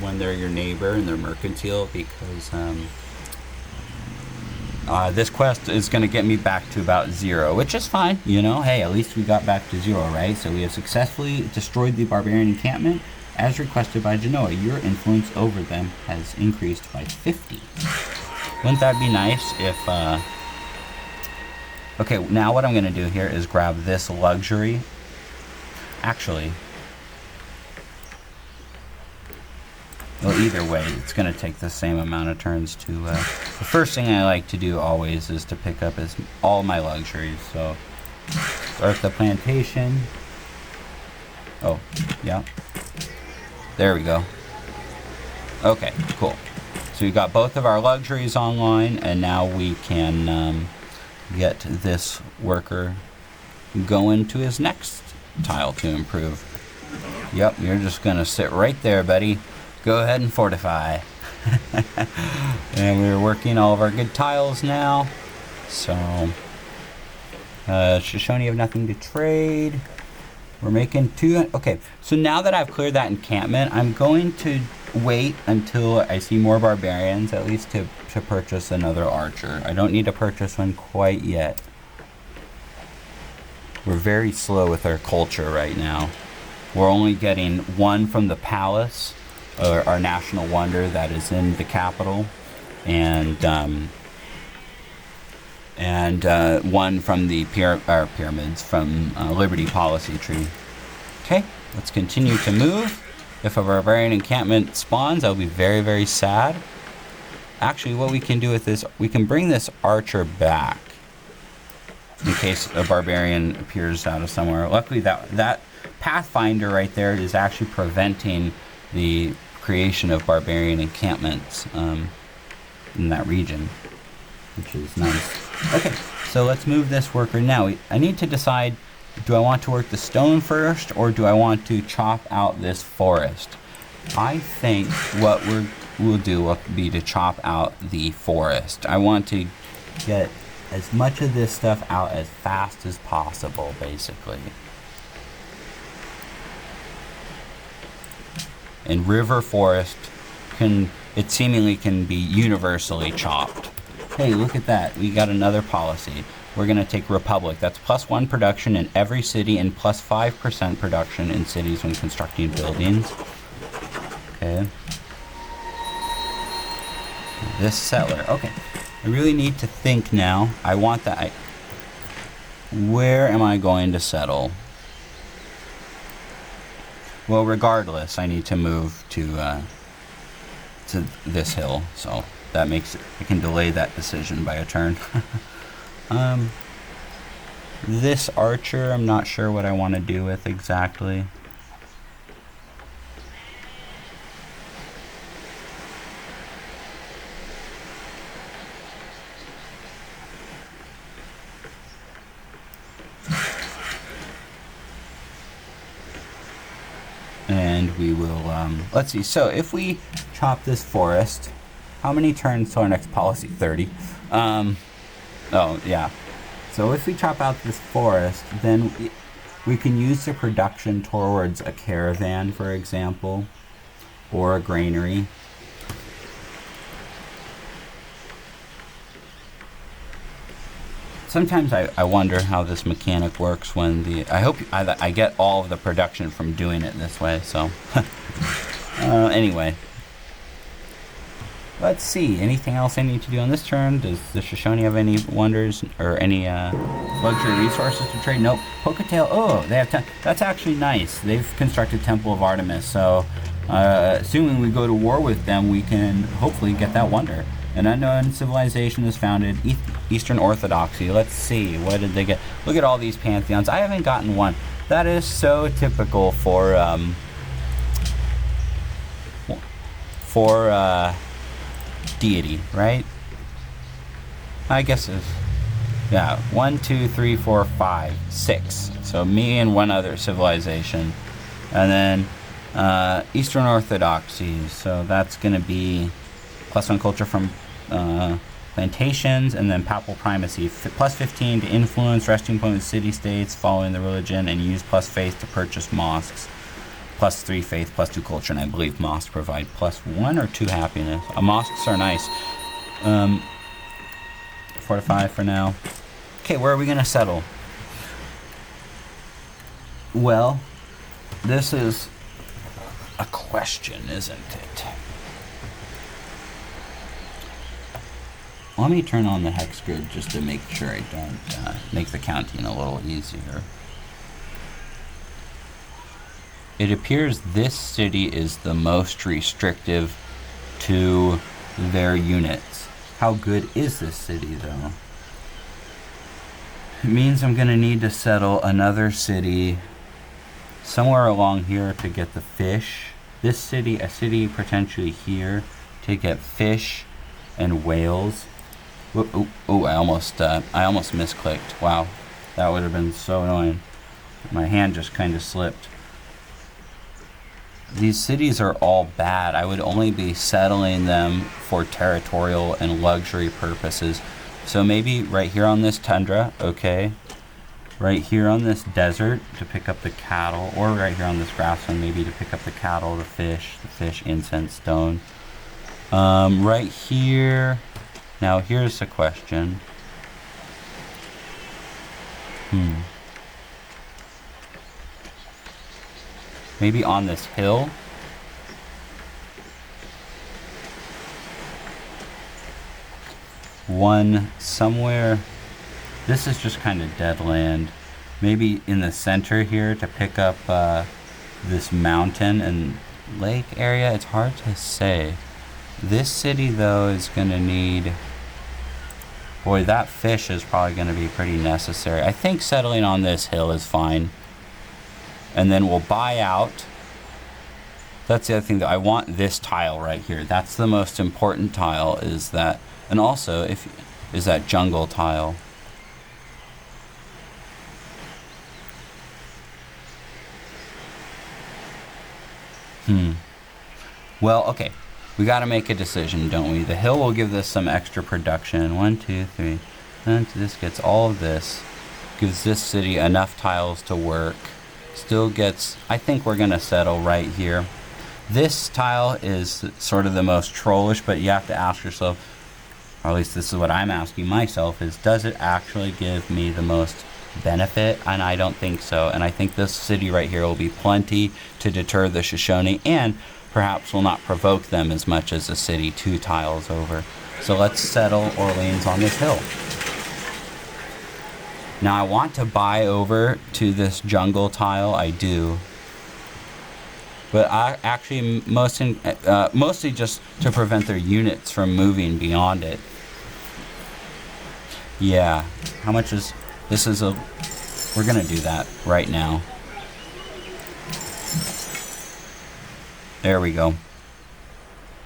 when they're your neighbor and they're mercantile, because this quest is going to get me back to about 0, which is fine. Hey, at least we got back to 0, right? So we have successfully destroyed the barbarian encampment as requested by Genoa. Your influence over them has increased by 50. Wouldn't that be nice if okay, now what I'm going to do here is grab this luxury. Actually, well, either way, it's going to take the same amount of turns to... the first thing I like to do always is to pick up all my luxuries. So, start the plantation. Oh, yeah. There we go. Okay, cool. So we got both of our luxuries online, and now we can get this worker going to his next tile to improve. Yep, you're just going to sit right there, buddy. Go ahead and fortify. And we're working all of our good tiles now. So, Shoshone have nothing to trade. We're making 2. Okay, so now that I've cleared that encampment, I'm going to wait until I see more barbarians, at least to purchase another archer. I don't need to purchase one quite yet. We're very slow with our culture right now. We're only getting 1 from the palace, or our national wonder that is in the capital, and 1 from the pyramids from Liberty Policy Tree. Okay, let's continue to move. If a barbarian encampment spawns, I'll be very, very sad. Actually, what we can do with this, we can bring this archer back in case a barbarian appears out of somewhere. Luckily, that pathfinder right there is actually preventing the creation of barbarian encampments in that region, which is nice. Okay, so let's move this worker now. I need to decide, do I want to work the stone first, or do I want to chop out this forest? I think what we'll do will be to chop out the forest. I want to get as much of this stuff out as fast as possible, basically. And river forest it seemingly can be universally chopped. Hey, look at that. We got another policy. We're going to take Republic. That's +1 production in every city and +5% production in cities when constructing buildings. Okay. This settler. Okay. I really need to think now. I want that. Where am I going to settle? Well, regardless, I need to move to this hill, so that makes it, I can delay that decision by a turn. This archer, I'm not sure what I want to do with exactly. And we will, let's see, so if we chop this forest, how many turns to our next policy? 30. Oh, yeah. So if we chop out this forest, then we can use the production towards a caravan, for example, or a granary. Sometimes I wonder how this mechanic works when I hope I get all of the production from doing it this way, so. Anyway. Let's see, anything else I need to do on this turn? Does the Shoshone have any wonders or any luxury resources to trade? Nope. Pocatail, oh, they have that's actually nice. They've constructed Temple of Artemis, so assuming we go to war with them, we can hopefully get that wonder. An unknown civilization is founded, Eastern Orthodoxy. Let's see, what did they get? Look at all these pantheons. I haven't gotten one. That is so typical for Deity, right? I guess it's, yeah, 1, 2, 3, 4, 5, 6. So me and one other civilization. And then Eastern Orthodoxy. So that's going to be +1 culture from plantations, and then papal primacy. +15 to influence resting point with city-states following the religion, and use +faith to purchase mosques. +3 faith, +2 culture, and I believe mosques provide +1 or 2 happiness. Mosques are nice. 4 to 5 for now. Okay, where are we gonna settle? Well, this is a question, isn't it? Let me turn on the hex grid just to make sure I don't make the counting a little easier. It appears this city is the most restrictive to their units. How good is this city, though? It means I'm going to need to settle another city somewhere along here to get the fish. This city, a city potentially here to get fish and whales. Oh, I almost misclicked. Wow, that would have been so annoying. My hand just kind of slipped. These cities are all bad. I would only be settling them for territorial and luxury purposes. So maybe right here on this tundra, okay. right here on this desert to pick up the cattle, or right here on this grassland maybe to pick up the cattle, the fish, incense, stone. Right here. Now here's the question. Maybe on this hill. One somewhere. This is just kind of dead land. Maybe in the center here to pick up this mountain and lake area. It's hard to say. This city though is going to need... Boy, that fish is probably going to be pretty necessary. I think settling on this hill is fine. And then we'll buy out. That's the other thing, that I want this tile right here. That's the most important tile, is that. And also, is that jungle tile. Well, okay. We got to make a decision, don't we? The hill will give this some extra production. 1, 2, 3. And this gets all of this. Gives this city enough tiles to work. Still gets... I think we're going to settle right here. This tile is sort of the most trollish, but you have to ask yourself, or at least this is what I'm asking myself, is does it actually give me the most benefit? And I don't think so. And I think this city right here will be plenty to deter the Shoshone, and perhaps will not provoke them as much as a city 2 tiles over. So let's settle Orleans on this hill. Now I want to buy over to this jungle tile, I do. But I actually mostly just to prevent their units from moving beyond it. Yeah, how much is... This is a... We're gonna do that right now. There we go.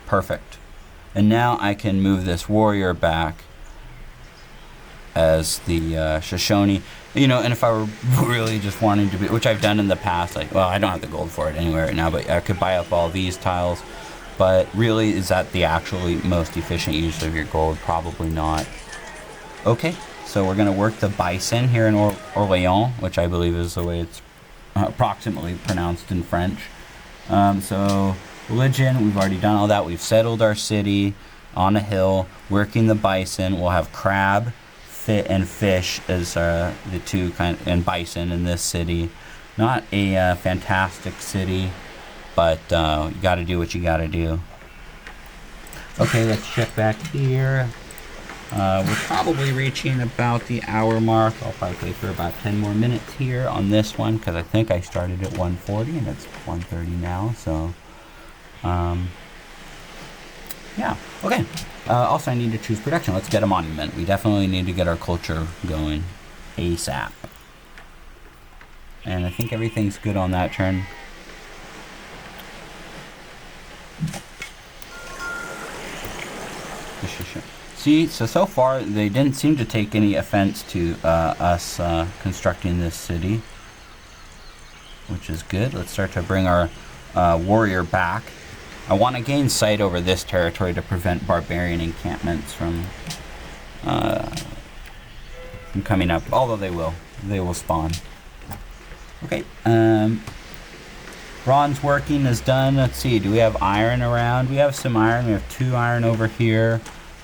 Perfect. And now I can move this warrior back as the Shoshone. You know, and if I were really just wanting to be, which I've done in the past, like, well, I don't have the gold for it anyway right now, but I could buy up all these tiles. But really, is that the actually most efficient use of your gold? Probably not. Okay, so we're going to work the bison here in Orléans, which I believe is the way it's approximately pronounced in French. So religion, we've already done all that. We've settled our city on a hill, working the bison. We'll have crab, and fish as the 2 and bison in this city. Not a fantastic city, but you got to do what you got to do. Okay, let's check back here. We're probably reaching about the hour mark. I'll probably play for about 10 more minutes here on this one, because I think I started at 1:40 and it's 1:30 now. So, yeah. Okay. Also, I need to choose production. Let's get a monument. We definitely need to get our culture going ASAP. And I think everything's good on that turn. See, so far they didn't seem to take any offense to us constructing this city, which is good. Let's start to bring our warrior back. I want to gain sight over this territory to prevent barbarian encampments from coming up, although they will spawn. Okay, bronze working is done. Let's see, do we have iron around? We have some iron. We have 2 iron over here.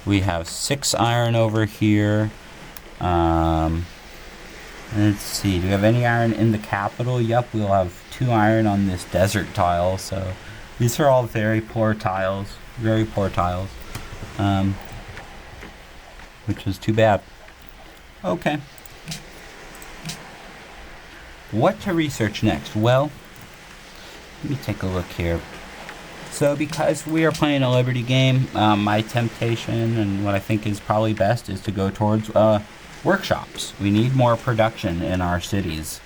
We have 6 iron over here. Let's see, do we have any iron in the capital? Yep, we'll have 2 iron on this desert tile. So these are all very poor tiles. Very poor tiles. Which is too bad. Okay. What to research next? Well, let me take a look here. So because we are playing a Liberty game, my temptation and what I think is probably best is to go towards workshops. We need more production in our cities.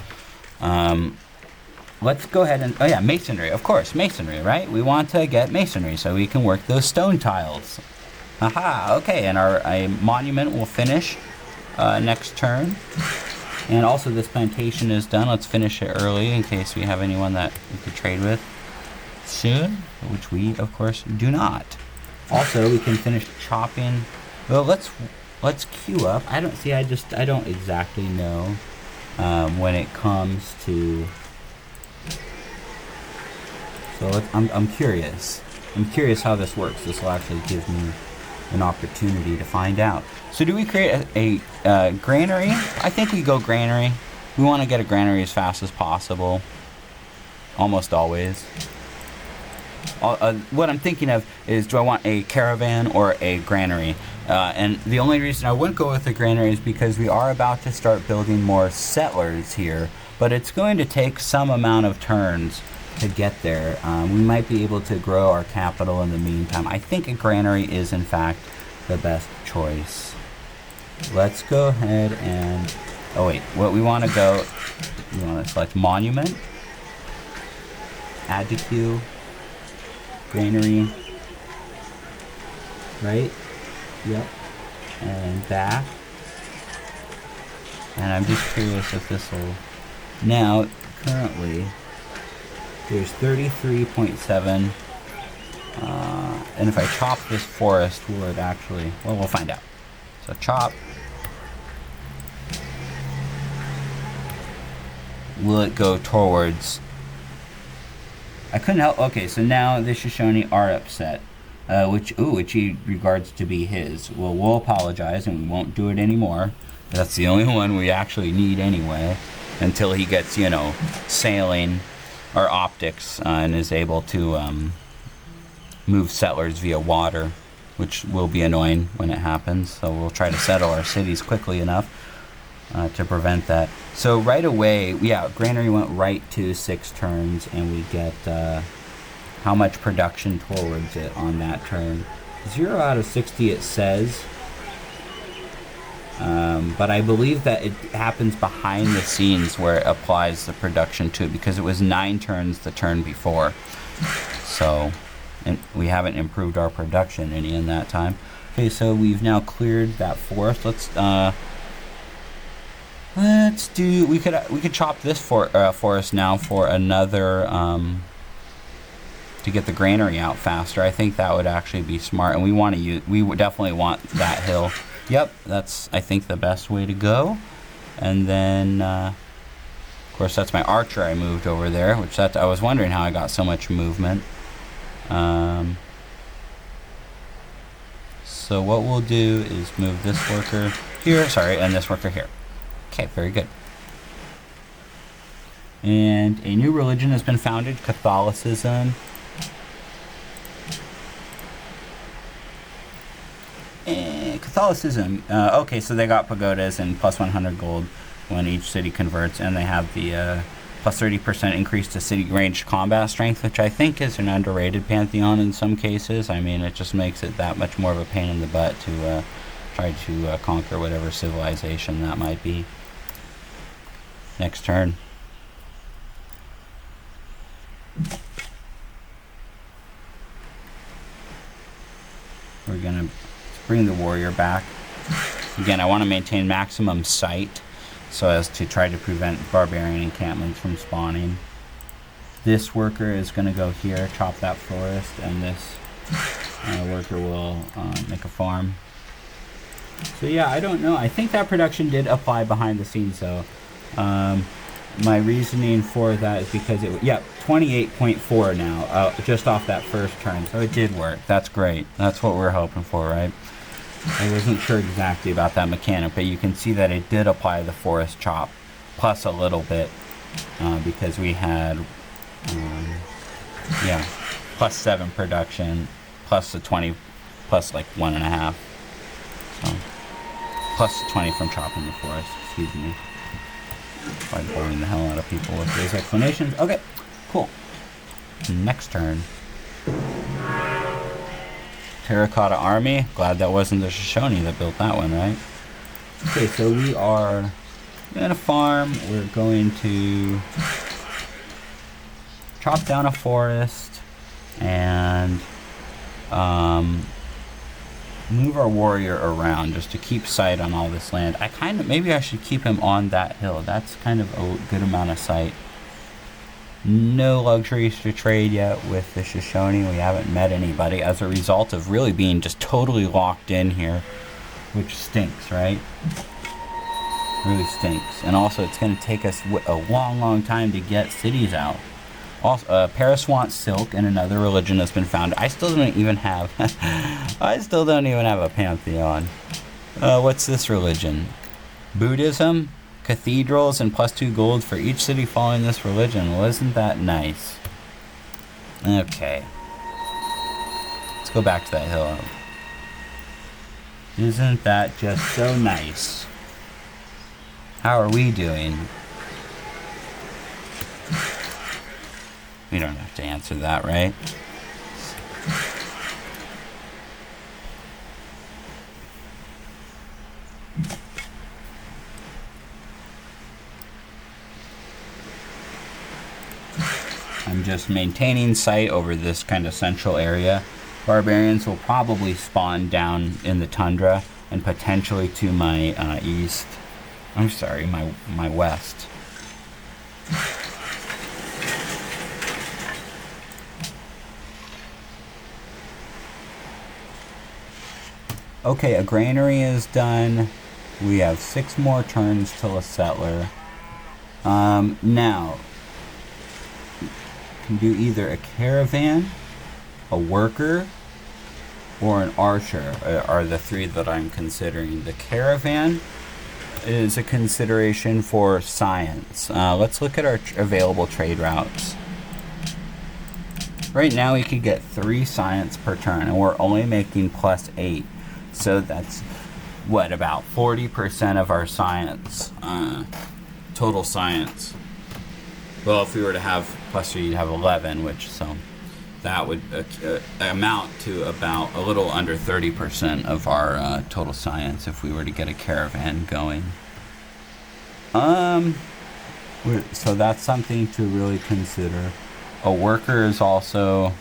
Let's go ahead and... Oh yeah, masonry. Of course, masonry, right? We want to get masonry so we can work those stone tiles. Aha, okay, and our monument will finish next turn. And also this plantation is done. Let's finish it early in case we have anyone that we could trade with soon, which we, of course, do not. Also, we can finish chopping. Well, let's queue up. I don't exactly know when it comes to. So I'm curious. I'm curious how this works. This will actually give me an opportunity to find out. So do we create a granary? I think we go granary. We want to get a granary as fast as possible. Almost always. What I'm thinking of is, do I want a caravan or a granary? And the only reason I wouldn't go with the granary is because we are about to start building more settlers here, but it's going to take some amount of turns to get there. We might be able to grow our capital in the meantime. I think a granary is in fact the best choice. Let's go ahead and, oh wait, what we want to go, we want to select monument, add to queue, granary, right? Yep. And back. And I'm just curious if this will, now currently there's 33.7, and if I chop this forest, will it actually, well, we'll find out. So chop. Will it go towards, I couldn't help, okay, so now the Shoshone are upset, which he regards to be his. Well, we'll apologize and we won't do it anymore. That's the only one we actually need anyway, until he gets, sailing or optics and is able to move settlers via water, which will be annoying when it happens. So we'll try to settle our cities quickly enough to prevent that. So right away, yeah, granary went right to 6 turns, and we get how much production towards it on that turn. 0 out of 60 it says, but I believe that it happens behind the scenes where it applies the production to it, because it was 9 turns the turn before. So, and we haven't improved our production any in that time. Okay, so we've now cleared that forest. Let's do. We could chop this forest now for another to get the granary out faster. I think that would actually be smart, and we want to use. We would definitely want that hill. Yep, that's I think the best way to go. And then, of course, that's my archer I moved over there, which I was wondering how I got so much movement. So what we'll do is move this worker here. Sorry, and this worker here. Okay, very good. And a new religion has been founded, Catholicism. Catholicism. Okay, so they got pagodas and plus 100 gold when each city converts, and they have the plus 30% increase to city range combat strength, which I think is an underrated pantheon in some cases. I mean, it just makes it that much more of a pain in the butt to try to conquer whatever civilization that might be. Next turn. We're gonna bring the warrior back. Again, I want to maintain maximum sight so as to try to prevent barbarian encampments from spawning. This worker is going to go here, chop that forest, and this worker will make a farm. So yeah, I don't know. I think that production did apply behind the scenes, though. My reasoning for that is because 28.4 now, just off that first turn. So it did work. That's great. That's what we're hoping for, right? I wasn't sure exactly about that mechanic, but you can see that it did apply the forest chop, plus a little bit, because we had, plus 7 production, plus the 20, plus like 1.5. So, plus 20 from chopping the forest, excuse me. By boring the hell out of people with those explanations. Okay, cool. Next turn. Terracotta Army. Glad that wasn't the Shoshone that built that one, right? Okay, so we are in a farm. We're going to chop down a forest and move our warrior around just to keep sight on all this land. Maybe I should keep him on that hill. That's kind of a good amount of sight. No luxuries to trade yet with the Shoshone. We haven't met anybody as a result of really being just totally locked in here, which stinks, right? Really stinks. And also, it's going to take us a long time to get cities out. Also, Paris wants silk, and another religion has been found. I still don't even have a pantheon. What's this religion? Buddhism, cathedrals, and +2 gold for each city following this religion. Well, isn't that nice? Okay. Let's go back to that hill. Isn't that just so nice? How are we doing? We don't have to answer that, right? I'm just maintaining sight over this kind of central area. Barbarians will probably spawn down in the tundra and potentially to my east. I'm sorry, my west. Okay, a granary is done. We have 6 more turns till a settler. Now, can do either a caravan, a worker, or an archer are the 3 that I'm considering. The caravan is a consideration for science. Let's look at our available trade routes. Right now we could get 3 science per turn, and we're only making +8. So that's, what, about 40% of our science, total science. Well, if we were to have +3, you'd have 11, which, so that would amount to about a little under 30% of our total science if we were to get a caravan going. So that's something to really consider. A worker is also,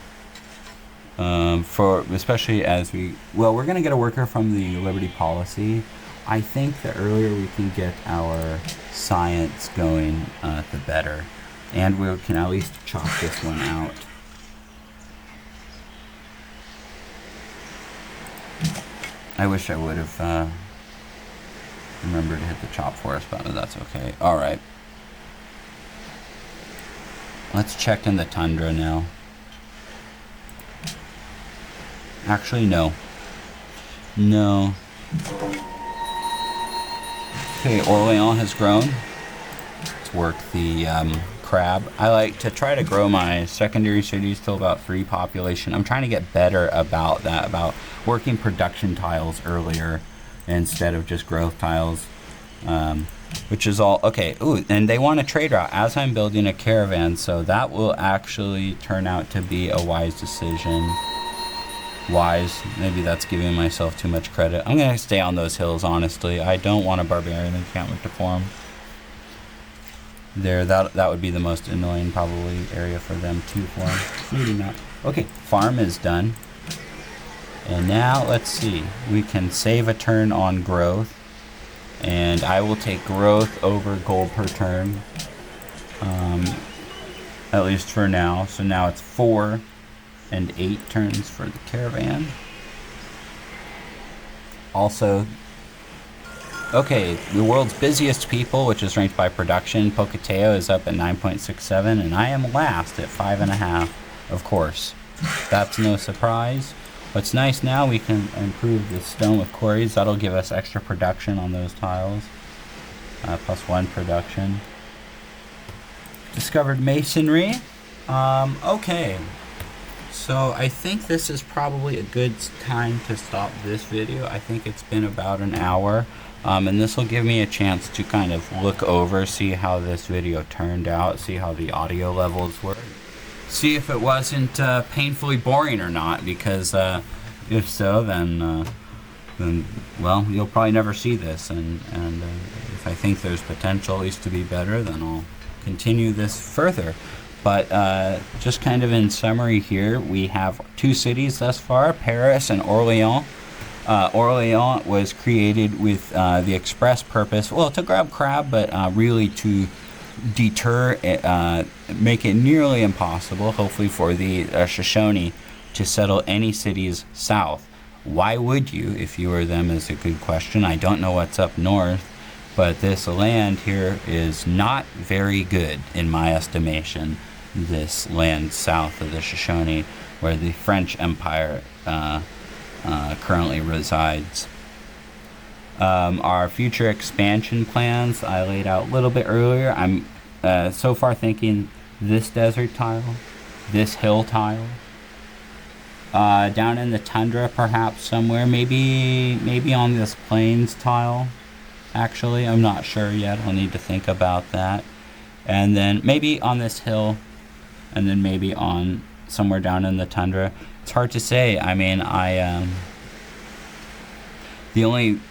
for especially as we're going to get a worker from the Liberty policy. I think the earlier we can get our science going, the better. And we can at least chop this one out. I wish I would have remembered to hit the chop forest button, but that's okay. Alright. Let's check in the tundra now. Actually, no. No. Okay, Orléans has grown. Let's work the crab. I like to try to grow my secondary cities to about 3 population. I'm trying to get better about that, about working production tiles earlier instead of just growth tiles, which is all okay. Ooh, and they want a trade route as I'm building a caravan, so that will actually turn out to be a wise decision. Wise, maybe that's giving myself too much credit. I'm gonna stay on those hills, honestly. I don't want a barbarian encampment to form there. That would be the most annoying probably area for them to form. Maybe not. Okay, farm is done. And now let's see. We can save a turn on growth. And I will take growth over gold per turn. At least for now. So now it's 4 and 8 turns for the caravan. Also, okay, the world's busiest people, which is ranked by production, Pocateo is up at 9.67, and I am last at 5.5, of course. That's no surprise. What's nice now, we can improve the stone with quarries. That'll give us extra production on those tiles. +1 production. Discovered masonry. Okay. So I think this is probably a good time to stop this video. I think it's been about an hour. And this will give me a chance to kind of look over, see how this video turned out, see how the audio levels were. See if it wasn't painfully boring or not, because if so, then well, you'll probably never see this. And if I think there's potential at least to be better, then I'll continue this further. But just kind of in summary here, we have 2 cities thus far, Paris and Orléans. Orléans was created with the express purpose, well, to grab crab, but really to deter, make it nearly impossible, hopefully for the Shoshone, to settle any cities south. Why would you, if you were them, is a good question. I don't know what's up north. But this land here is not very good, in my estimation. This land south of the Shoshone, where the French Empire currently resides. Our future expansion plans I laid out a little bit earlier. I'm so far thinking this desert tile, this hill tile, down in the tundra perhaps somewhere, maybe on this plains tile. Actually, I'm not sure yet. I'll need to think about that. And then maybe on this hill, and then maybe on somewhere down in the tundra. It's hard to say. I mean,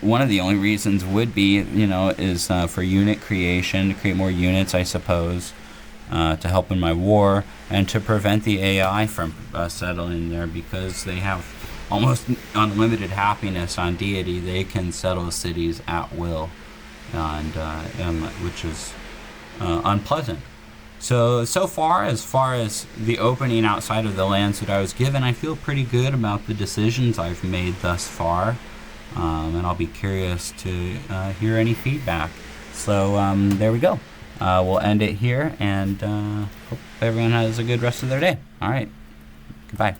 one of the only reasons would be, is for unit creation, to create more units, I suppose, to help in my war, and to prevent the AI from settling there, because they have almost unlimited happiness on Deity. They can settle cities at will, and which is unpleasant. So far as the opening outside of the lands that I was given, I feel pretty good about the decisions I've made thus far, and I'll be curious to hear any feedback. So there we go. We'll end it here, and hope everyone has a good rest of their day. All right, goodbye.